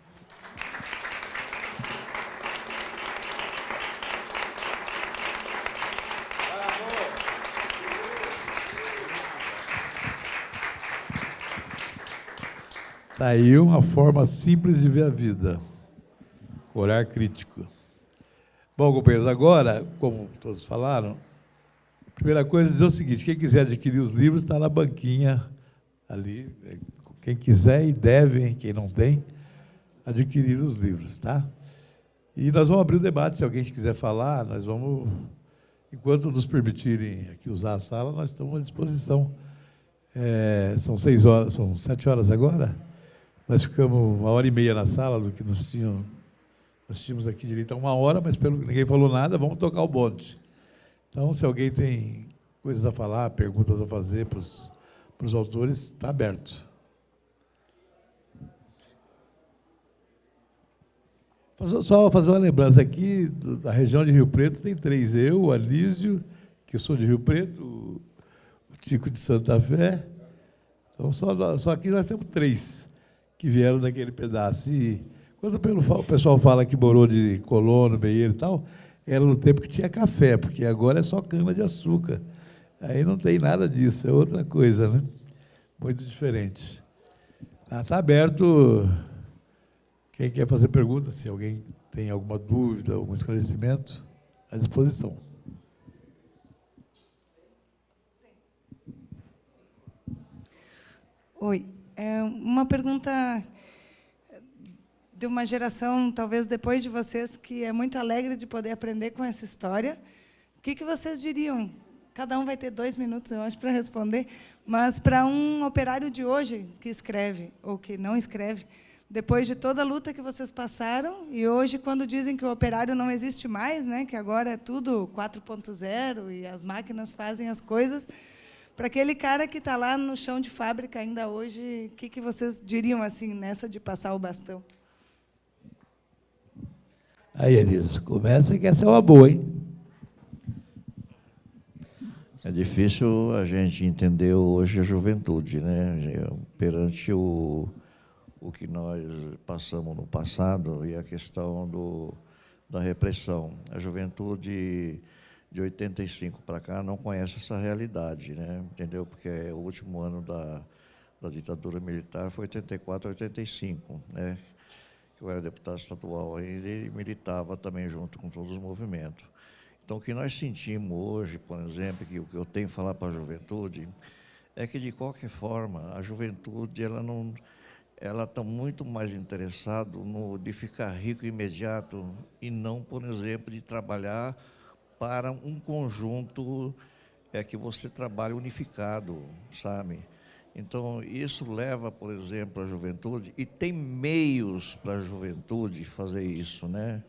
Speaker 2: Está aí uma forma simples de ver a vida. Olhar crítico. Bom, companheiros, agora, como todos falaram, a primeira coisa é dizer o seguinte: quem quiser adquirir os livros está na banquinha ali. Quem quiser e deve, quem não tem, adquirir os livros, tá? E nós vamos abrir o debate. Se alguém quiser falar, nós vamos, enquanto nos permitirem aqui usar a sala, nós estamos à disposição. São 6 horas, são 7 horas agora. Nós ficamos 1h30 na sala do que nós tínhamos aqui direito a 1 hora, mas pelo que ninguém falou nada, vamos tocar o bonde. Então, se alguém tem coisas a falar, perguntas a fazer para os autores, está aberto. Só fazer uma lembrança aqui, da região de Rio Preto tem 3. Eu, o Anísio, que sou de Rio Preto, o Tico de Santa Fé. Então, só aqui nós temos 3 que vieram daquele pedaço. E quando o pessoal fala que morou de colono, meieiro e tal, era no tempo que tinha café, porque agora é só cana-de-açúcar. Aí não tem nada disso, é outra coisa, né? Muito diferente. Está aberto. Quem quer fazer pergunta, se alguém tem alguma dúvida, algum esclarecimento, à disposição.
Speaker 9: Oi. Uma pergunta de uma geração, talvez depois de vocês, que é muito alegre de poder aprender com essa história. O que vocês diriam? Cada um vai ter 2 minutos, eu acho, para responder. Mas para um operário de hoje que escreve ou que não escreve, depois de toda a luta que vocês passaram, e hoje, quando dizem que o operário não existe mais, né, que agora é tudo 4.0 e as máquinas fazem as coisas, para aquele cara que está lá no chão de fábrica ainda hoje, o que vocês diriam assim nessa de passar o bastão?
Speaker 10: Aí, Elísio, começa que essa é uma boa, hein?
Speaker 3: É difícil a gente entender hoje a juventude, né? Perante o que nós passamos no passado e a questão da repressão. A juventude de 85 para cá não conhece essa realidade, né? Entendeu? Porque o último ano da ditadura militar foi 84 a 85, né? Eu era deputado estadual ainda e militava também junto com todos os movimentos. Então, o que nós sentimos hoje, por exemplo, que o que eu tenho que falar para a juventude, é que, de qualquer forma, a juventude ela está muito mais interessada de ficar rico imediato e não, por exemplo, de trabalhar para um conjunto que você trabalha unificado, sabe? Então, isso leva, por exemplo, a juventude, e tem meios para a juventude fazer isso, né?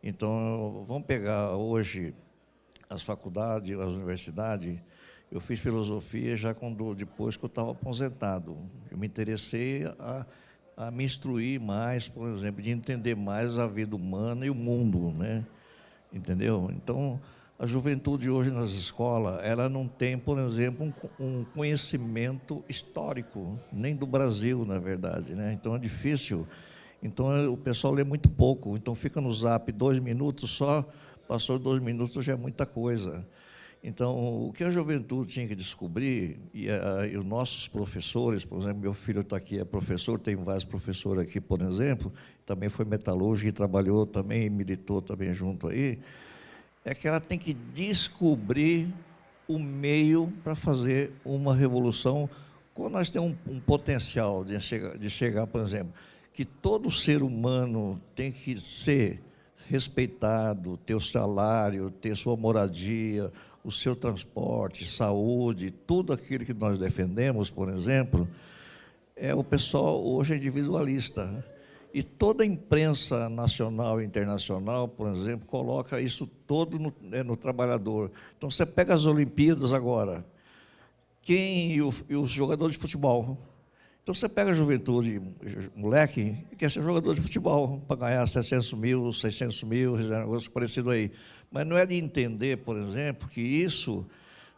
Speaker 3: Então, vamos pegar hoje as faculdades, as universidades. Eu fiz filosofia já depois que eu estava aposentado. Eu me interessei a me instruir mais, por exemplo, de entender mais a vida humana e o mundo, né? Entendeu? Então, a juventude hoje nas escolas, ela não tem, por exemplo, um conhecimento histórico, nem do Brasil, na verdade, né? Então, é difícil. Então, o pessoal lê muito pouco. Então, fica no Zap 2 minutos só, passou 2 minutos, já é muita coisa. Então, o que a juventude tinha que descobrir, e os nossos professores, por exemplo, meu filho está aqui, é professor, tem vários professores aqui, por exemplo, também foi metalúrgico e trabalhou também, militou também junto aí, é que ela tem que descobrir o meio para fazer uma revolução, quando nós temos um potencial de chegar, por exemplo, que todo ser humano tem que ser respeitado, ter o salário, ter sua moradia, o seu transporte, saúde, tudo aquilo que nós defendemos, por exemplo, o pessoal hoje é individualista. E toda a imprensa nacional e internacional, por exemplo, coloca isso todo no trabalhador. Então, você pega as Olimpíadas agora, e os jogadores de futebol. Então, você pega a juventude, moleque, que quer ser jogador de futebol, para ganhar 700 mil, 600 mil, negócio parecido aí. Mas não é de entender, por exemplo, que isso,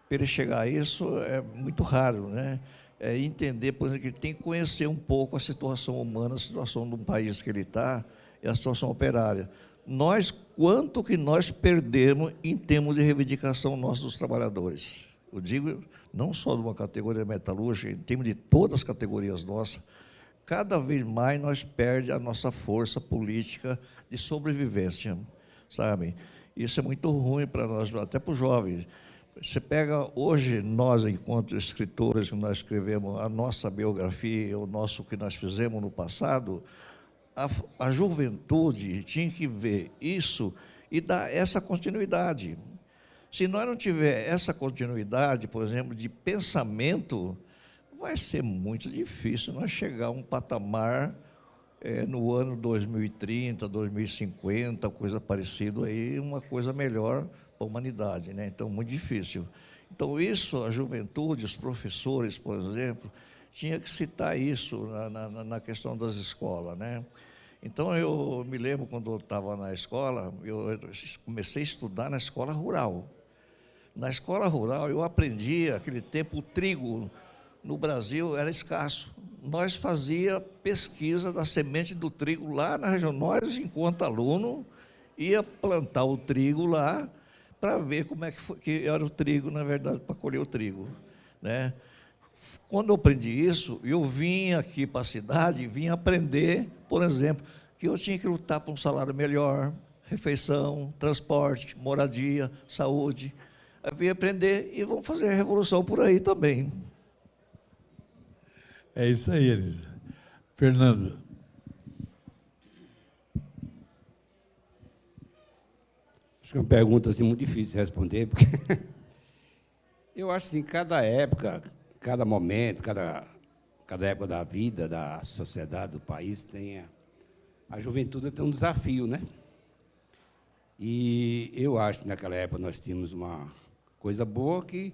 Speaker 3: para ele chegar a isso, é muito raro, né? É entender, por exemplo, que ele tem que conhecer um pouco a situação humana, a situação de um país que ele está, e a situação operária. Quanto que nós perdemos em termos de reivindicação nossa dos trabalhadores? Eu digo, não só de uma categoria metalúrgica, em termos de todas as categorias nossas, cada vez mais nós perdemos a nossa força política de sobrevivência, sabe? Isso é muito ruim para nós, até para os jovens. Você pega hoje, nós, enquanto escritores, nós escrevemos a nossa biografia, o que nós fizemos no passado, a juventude tinha que ver isso e dar essa continuidade. Se nós não tiver essa continuidade, por exemplo, de pensamento, vai ser muito difícil nós chegar a um patamar no ano 2030, 2050, coisa parecida aí, uma coisa melhor para a humanidade, né? Então, muito difícil. Então, isso, a juventude, os professores, por exemplo, tinha que citar isso na questão das escolas, né? Então, eu me lembro, quando eu estava na escola, eu comecei a estudar na escola rural. Na escola rural, eu aprendi, naquele tempo, o trigo no Brasil era escasso. Nós fazíamos pesquisa da semente do trigo lá na região. Nós, enquanto aluno, ia plantar o trigo lá, para ver como é que era o trigo, na verdade, para colher o trigo, né? Quando eu aprendi isso, eu vim aqui para a cidade, vim aprender, por exemplo, que eu tinha que lutar por um salário melhor, refeição, transporte, moradia, saúde. Eu vim aprender e vamos fazer a revolução por aí também.
Speaker 2: É isso aí, Elisa. Fernando.
Speaker 4: Acho que é uma pergunta assim, muito difícil de responder, porque eu acho assim, cada época, cada momento, cada época da vida, da sociedade, do país, tem a juventude tem um desafio, né? E eu acho que naquela época nós tínhamos uma coisa boa que,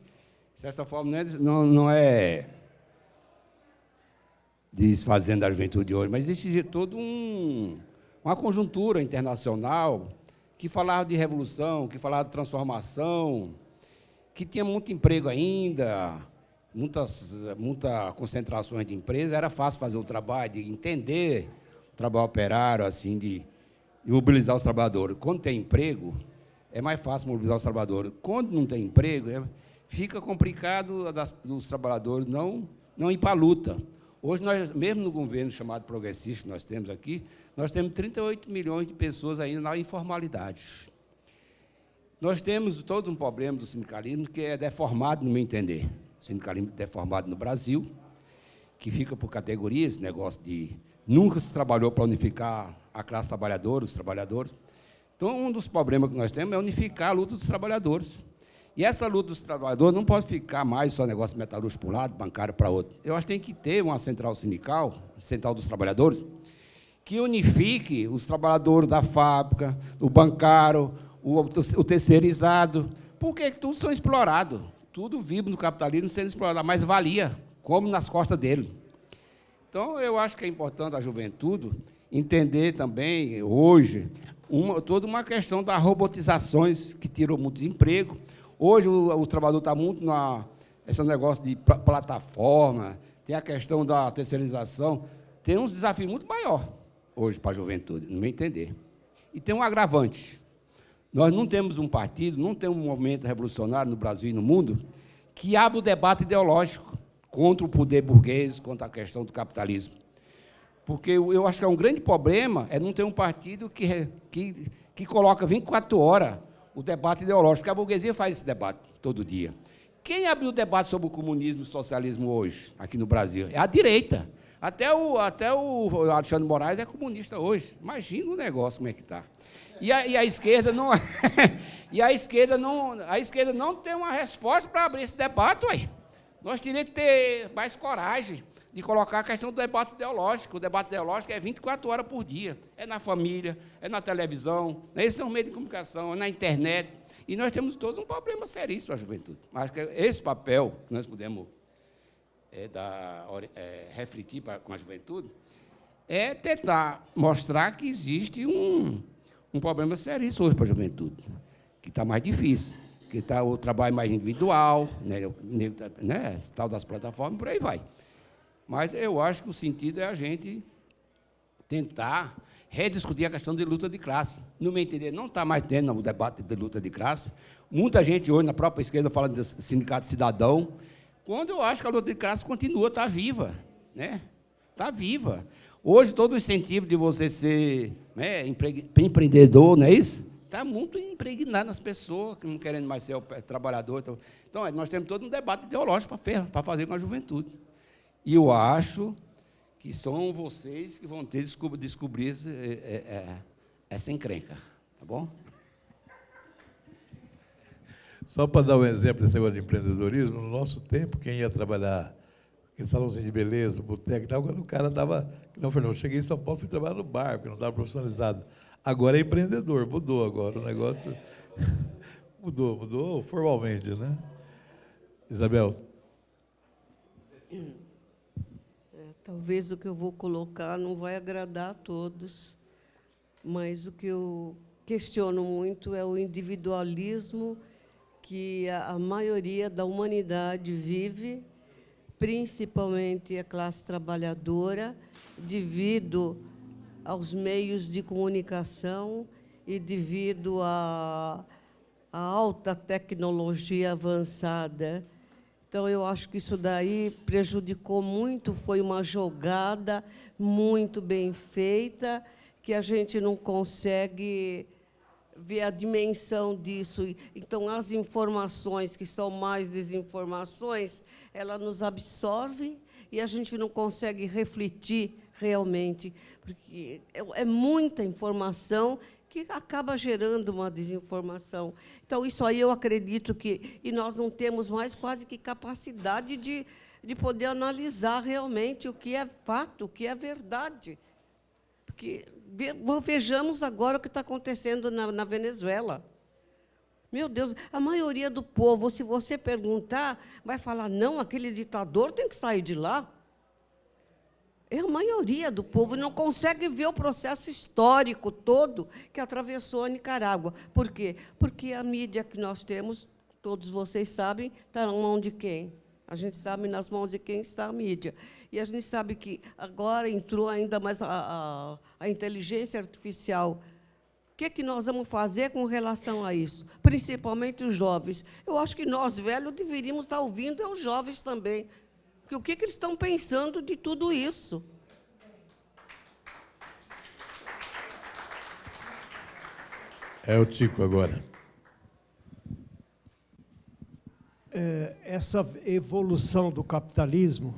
Speaker 4: de certa forma, não é desfazendo a juventude de hoje, mas existe todo uma conjuntura internacional que falava de revolução, que falava de transformação, que tinha muito emprego ainda, muita concentrações de empresas, era fácil fazer o trabalho, de entender o trabalho operário, assim, de mobilizar os trabalhadores. Quando tem emprego, é mais fácil mobilizar os trabalhadores. Quando não tem emprego, fica complicado dos trabalhadores não ir para a luta. Hoje, nós, mesmo no governo chamado progressista que nós temos aqui, nós temos 38 milhões de pessoas ainda na informalidade. Nós temos todo um problema do sindicalismo que é deformado, no meu entender. O sindicalismo deformado no Brasil, que fica por categorias, negócio de... Nunca se trabalhou para unificar a classe trabalhadora, os trabalhadores. Então, um dos problemas que nós temos é unificar a luta dos trabalhadores. E essa luta dos trabalhadores não pode ficar mais só negócio metalúrgico para um lado, bancário para outro. Eu acho que tem que ter uma central sindical, central dos trabalhadores, que unifique os trabalhadores da fábrica, o bancário, o terceirizado, porque tudo são explorados, tudo vive no capitalismo sendo explorado, mas valia, como nas costas dele. Então, eu acho que é importante a juventude entender também, hoje, toda uma questão das robotizações que tirou muito emprego. Hoje, o trabalhador está muito esse negócio de plataforma, tem a questão da terceirização, tem uns desafios muito maiores hoje para a juventude, no meu entender. E tem um agravante. Nós não temos um partido, não temos um movimento revolucionário no Brasil e no mundo que abra o debate ideológico contra o poder burguês, contra a questão do capitalismo. Porque eu acho que é um grande problema não ter um partido que coloca 24 horas o debate ideológico, porque a burguesia faz esse debate todo dia. Quem abriu o debate sobre o comunismo e o socialismo hoje, aqui no Brasil? É a direita. Até o Alexandre Moraes é comunista hoje. Imagina o negócio como é que está. E a esquerda não a esquerda não tem uma resposta para abrir esse debate, ué. Nós teríamos que ter mais coragem de colocar a questão do debate ideológico. O debate ideológico é 24 horas por dia. É na família, é na televisão, esse é um meio de comunicação, é na internet. E nós temos todos um problema seríssimo para a juventude. Acho que esse papel que nós podemos refletir com a juventude é tentar mostrar que existe um problema seríssimo hoje para a juventude, que está mais difícil, que está o trabalho mais individual, né, tal das plataformas, por aí vai. Mas eu acho que o sentido é a gente tentar rediscutir a questão de luta de classe. No meu entender, não está mais tendo o debate de luta de classe. Muita gente hoje, na própria esquerda, fala de sindicato cidadão, quando eu acho que a luta de classe continua, está viva. Né? Está viva. Hoje, todo o incentivo de você ser empreendedor, não é isso? Está muito impregnado nas pessoas, que não querem mais ser trabalhador. Então, nós temos todo um debate ideológico para fazer com a juventude. E eu acho que são vocês que vão ter que descobrir essa encrenca. Tá bom?
Speaker 2: Só para dar um exemplo desse negócio de empreendedorismo, no nosso tempo, quem ia trabalhar aquele salãozinho de beleza, boteco e tal, quando o cara estava... Não, Fernando, eu cheguei em São Paulo, fui trabalhar no bar, porque não estava profissionalizado. Agora é empreendedor, mudou agora, o negócio mudou formalmente, né? Isabel.
Speaker 5: Talvez o que eu vou colocar não vai agradar a todos, mas o que eu questiono muito é o individualismo que a maioria da humanidade vive, principalmente a classe trabalhadora, devido aos meios de comunicação e devido à alta tecnologia avançada. Então, eu acho que isso daí prejudicou muito, foi uma jogada muito bem feita, que a gente não consegue ver a dimensão disso. Então, as informações que são mais desinformações, ela nos absorve e a gente não consegue refletir realmente, porque é muita informação que acaba gerando uma desinformação. Então, isso aí eu acredito que... E nós não temos mais quase que capacidade de poder analisar realmente o que é fato, o que é verdade. Porque vejamos agora o que está acontecendo na Venezuela. Meu Deus, a maioria do povo, se você perguntar, vai falar, não, aquele ditador tem que sair de lá. É a maioria do povo não consegue ver o processo histórico todo que atravessou a Nicarágua. Por quê? Porque a mídia que nós temos, todos vocês sabem, está na mão de quem? A gente sabe nas mãos de quem está a mídia. E a gente sabe que agora entrou ainda mais a inteligência artificial. O que é que nós vamos fazer com relação a isso? Principalmente os jovens. Eu acho que nós, velhos, deveríamos estar ouvindo os jovens também. Porque o que eles estão pensando de tudo isso?
Speaker 2: É o Tico agora.
Speaker 6: Essa evolução do capitalismo,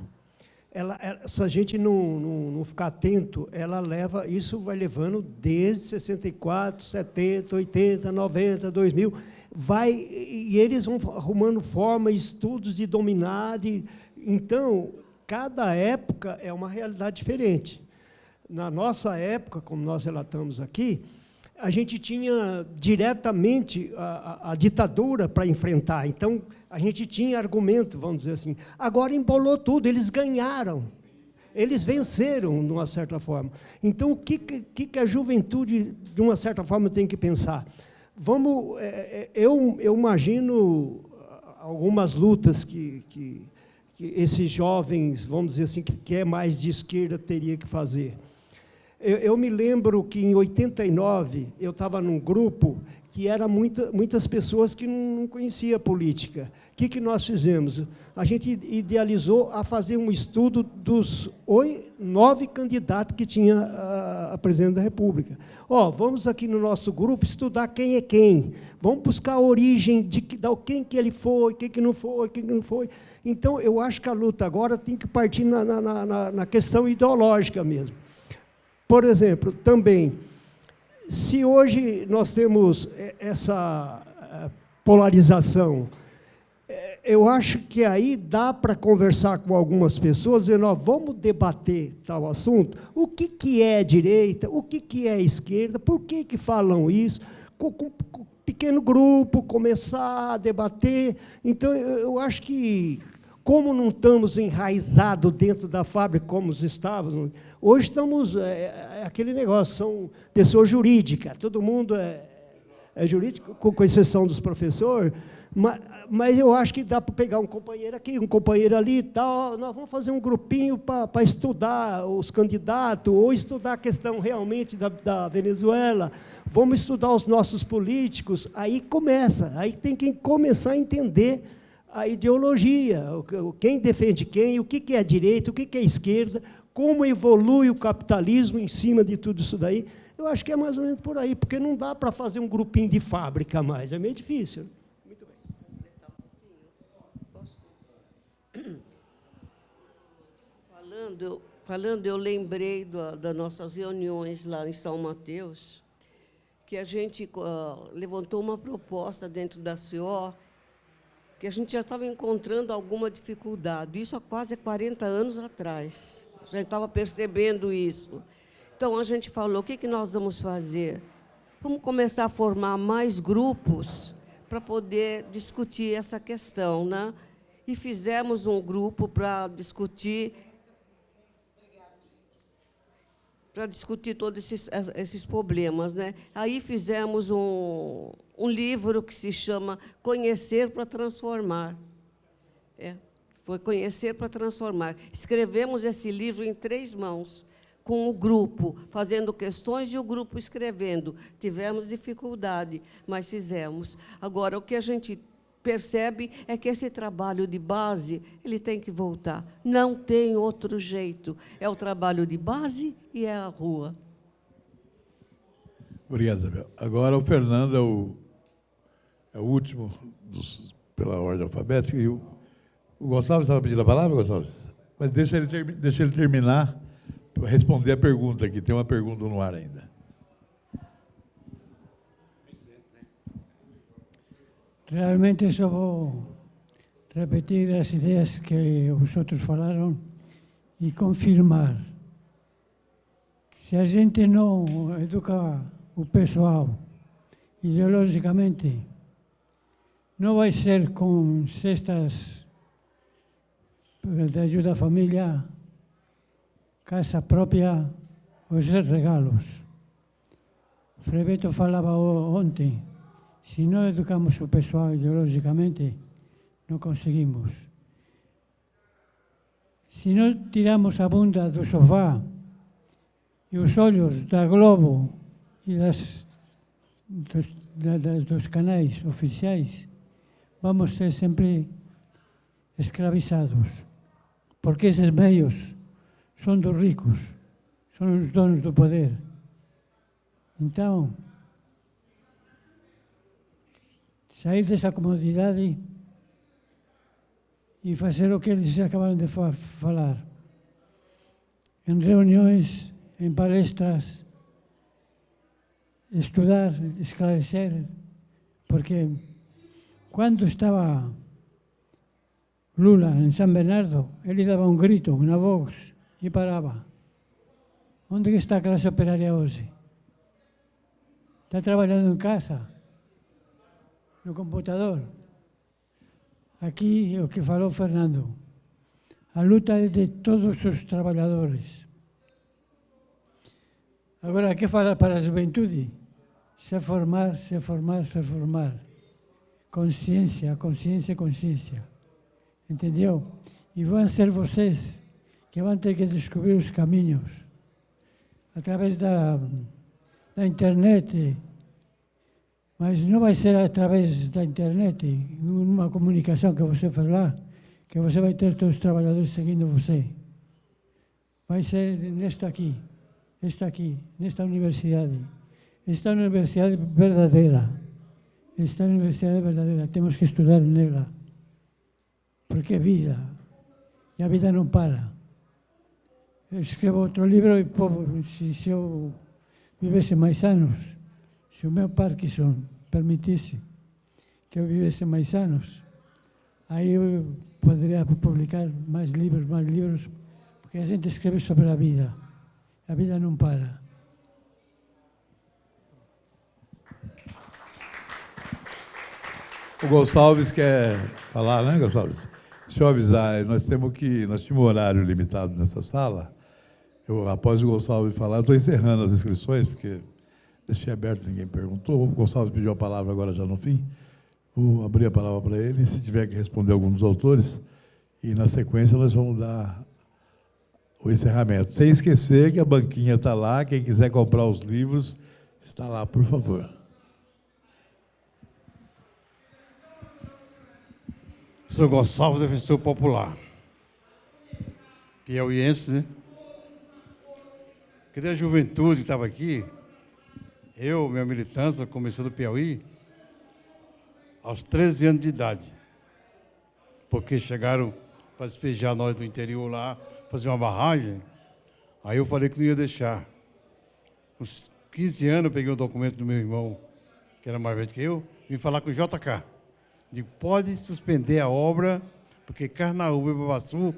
Speaker 6: se a gente não ficar atento, isso vai levando desde 64, 70, 80, 90, 2000, e eles vão arrumando forma, estudos de dominar. Então, cada época é uma realidade diferente. Na nossa época, como nós relatamos aqui, a gente tinha diretamente a ditadura para enfrentar. Então, a gente tinha argumento, vamos dizer assim. Agora embolou tudo, eles ganharam. Eles venceram, de uma certa forma. Então, o que a juventude, de uma certa forma, tem que pensar? Eu imagino algumas lutas que esses jovens, vamos dizer assim, que é mais de esquerda, teria que fazer. Eu me lembro que, em 89, eu estava num grupo que era muitas pessoas que não conheciam política. O que nós fizemos? A gente idealizou a fazer um estudo dos 9 candidatos que tinha a presidente da República. Vamos aqui no nosso grupo estudar quem é quem. Vamos buscar a origem de quem que ele foi, quem que não foi, quem que não foi. Então, eu acho que a luta agora tem que partir na questão ideológica mesmo. Por exemplo, também, se hoje nós temos essa polarização, eu acho que aí dá para conversar com algumas pessoas, dizendo, vamos debater tal assunto, o que é direita, o que é esquerda, por que falam isso, com pequeno grupo, começar a debater. Então, eu acho que, como não estamos enraizados dentro da fábrica como estávamos, hoje estamos, aquele negócio, são pessoas jurídicas, todo mundo é jurídico, com exceção dos professores, mas eu acho que dá para pegar um companheiro aqui, um companheiro ali e tal, nós vamos fazer um grupinho para estudar os candidatos, ou estudar a questão realmente da Venezuela, vamos estudar os nossos políticos, aí tem que começar a entender a ideologia, quem defende quem, o que é direita, o que é esquerda, como evolui o capitalismo em cima de tudo isso daí. Eu acho que é mais ou menos por aí, porque não dá para fazer um grupinho de fábrica mais, é meio difícil. Muito
Speaker 5: bem. Falando, eu lembrei das nossas reuniões lá em São Mateus, que a gente levantou uma proposta dentro da CO, que a gente já estava encontrando alguma dificuldade, isso há quase 40 anos atrás, já estava percebendo isso. Então, a gente falou, o que nós vamos fazer? Vamos começar a formar mais grupos para poder discutir essa questão, né? E fizemos um grupo para discutir todos esses problemas, né? Aí fizemos um livro que se chama Conhecer para Transformar. Foi Conhecer para Transformar. Escrevemos esse livro em 3 mãos, com o grupo, fazendo questões e o grupo escrevendo. Tivemos dificuldade, mas fizemos. Agora, o que a gente percebe é que esse trabalho de base, ele tem que voltar. Não tem outro jeito. É o trabalho de base e é a rua.
Speaker 2: Obrigado, Isabel. Agora o Fernando é o último pela ordem alfabética. E o Gonçalves estava pedindo a palavra, Gonçalves? Mas deixa ele terminar para responder a pergunta aqui. Tem uma pergunta no ar ainda.
Speaker 7: Realmente só vou repetir as ideias que os outros falaram e confirmar. Se a gente não educa o pessoal ideologicamente, não vai ser com cestas de ajuda à família casa própria, os regalos. Frei Beto falava ontem, se não educamos o pessoal ideologicamente, não conseguimos. Se não tiramos a bunda do sofá e os olhos da Globo e dos canais oficiais, vamos ser sempre escravizados, porque esses meios são dos ricos, são os donos do poder. Então, sair dessa comodidade e fazer o que eles acabaram de falar. Em reuniões, em palestras, estudar, esclarecer, porque quando estava Lula em São Bernardo, ele dava um grito na voz e parava. Onde está a classe operária hoje? Está trabalhando em casa, no computador. Aqui é o que falou Fernando. A luta é de todos os trabalhadores. Agora, o que falar para a juventude? Se formar, se formar, se formar. Consciência, consciência, consciência. Entendeu? E vão ser vocês que vão ter que descobrir os caminhos através da internet, mas não vai ser através da internet, uma comunicação que você faz lá, que você vai ter todos os trabalhadores seguindo você. Vai ser nesta aqui, nesta universidade. Esta universidade verdadeira. Esta universidade verdadeira. Temos que estudar nela. Porque é vida. E a vida não para. Eu escrevo outro livro e, se eu vivesse mais anos, se o meu Parkinson permitisse que eu vivesse mais anos, aí eu poderia publicar mais livros, porque a gente escreve sobre a vida. A vida não para.
Speaker 2: O Gonçalves quer falar, né, Gonçalves? Deixa eu avisar, nós tínhamos um horário limitado nessa sala. Após o Gonçalves falar, eu estou encerrando as inscrições, porque deixei aberto, ninguém perguntou. O Gonçalves pediu a palavra agora já no fim. Vou abrir a palavra para ele, e se tiver que responder algum dos autores, e na sequência nós vamos dar o encerramento. Sem esquecer que a banquinha está lá, quem quiser comprar os livros, está lá, por favor.
Speaker 11: Sou Gonçalves, defensor popular. Piauiense, né? Queria a juventude que estava aqui, minha militância começou no Piauí aos 13 anos de idade, porque chegaram para despejar nós do interior lá, fazer uma barragem, aí eu falei que não ia deixar. Com 15 anos eu peguei o documento do meu irmão, que era mais velho que eu, vim falar com o JK. Digo, pode suspender a obra, porque Carnaúba e Babaçu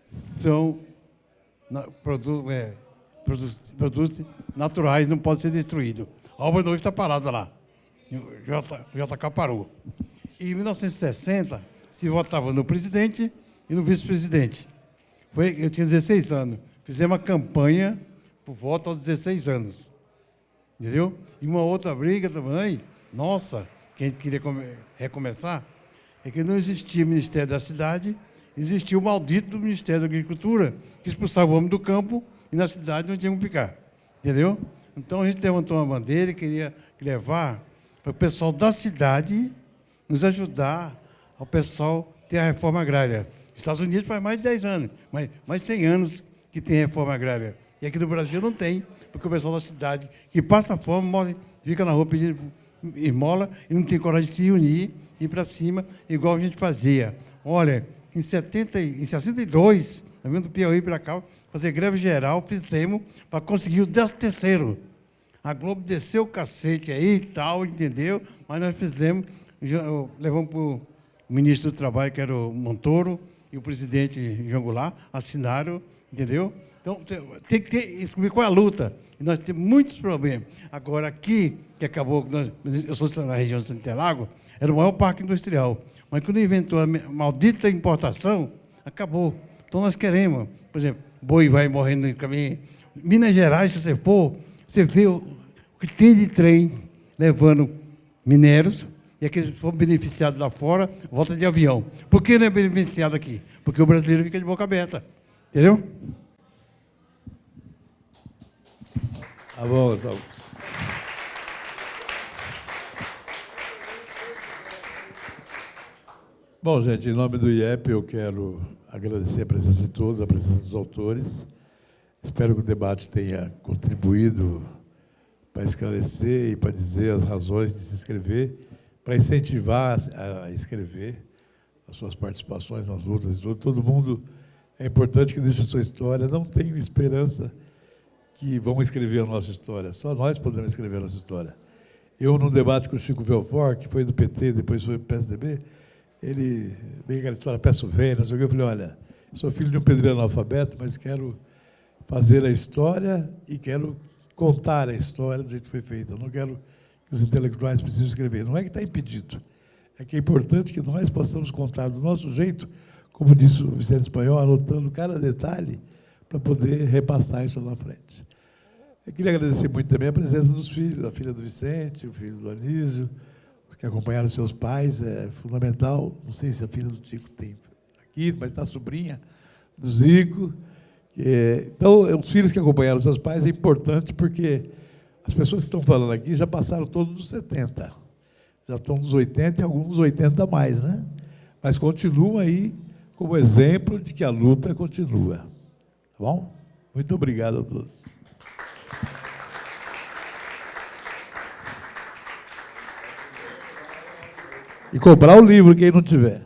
Speaker 11: são produtos naturais, não podem ser destruídos. A obra hoje está parada lá. O JK parou. E em 1960, se votava no presidente e no vice-presidente. Eu tinha 16 anos. Fizemos uma campanha por voto aos 16 anos. Entendeu? E uma outra briga também, nossa, que a gente queria recomeçar, é que não existia Ministério da Cidade, existia o maldito do Ministério da Agricultura, que expulsava o homem do campo e na cidade não tinha como ficar. Entendeu? Então a gente levantou uma bandeira e queria levar para o pessoal da cidade nos ajudar ao pessoal ter a reforma agrária. Os Estados Unidos faz mais de 10 anos, mais 100 anos que tem reforma agrária. E aqui no Brasil não tem, porque o pessoal da cidade que passa fome, morre, fica na rua pedindo esmola e não tem coragem de se unir e ir para cima, igual a gente fazia. Olha, em 62, nós vindo do Piauí para cá, fazer greve geral, fizemos para conseguir o 13º. A Globo desceu o cacete aí e tal, entendeu? Mas nós fizemos, levamos para o ministro do Trabalho, que era o Montoro, e o presidente João Goulart, assinaram, entendeu? Então, tem que descobrir qual é a luta. E nós temos muitos problemas. Agora, aqui, que acabou, eu sou na região de Santo Interlagos, era o maior parque industrial. Mas quando inventou a maldita importação, acabou. Então, nós queremos, por exemplo, boi vai morrendo no caminho. Minas Gerais, se você for, você vê o que tem de trem levando minérios, e aqueles que foram beneficiados lá fora, volta de avião. Por que não é beneficiado aqui? Porque o brasileiro fica de boca aberta. Entendeu?
Speaker 2: Tá bom, Saulo. Bom, gente, em nome do IEP, eu quero agradecer a presença de todos, a presença dos autores. Espero que o debate tenha contribuído para esclarecer e para dizer as razões de se inscrever, para incentivar a escrever as suas participações nas lutas e tudo. Todo mundo é importante que deixe a sua história. Não tenho esperança que vão escrever a nossa história. Só nós podemos escrever a nossa história. Eu, num debate com o Chico Belfort, que foi do PT, depois foi do PSDB, ele veio aquela história, peço velho, não sei o que, eu falei, olha, sou filho de um pedreiro analfabeto, mas quero fazer a história e quero contar a história do jeito que foi feita. Eu não quero que os intelectuais precisem escrever. Não é que está impedido, é que é importante que nós possamos contar do nosso jeito, como disse o Vicente Espanhol, anotando cada detalhe para poder repassar isso lá na frente. Eu queria agradecer muito também a presença dos filhos, a filha do Vicente, o filho do Anísio, os que acompanharam seus pais, é fundamental. Não sei se a filha do Tico tem aqui, mas está a sobrinha do Zico. Então, os filhos que acompanharam seus pais é importante porque as pessoas que estão falando aqui já passaram todos dos 70, já estão nos 80 e alguns 80 a mais, né? Mas continuam aí como exemplo de que a luta continua. Tá bom? Muito obrigado a todos. E comprar o livro, quem não tiver.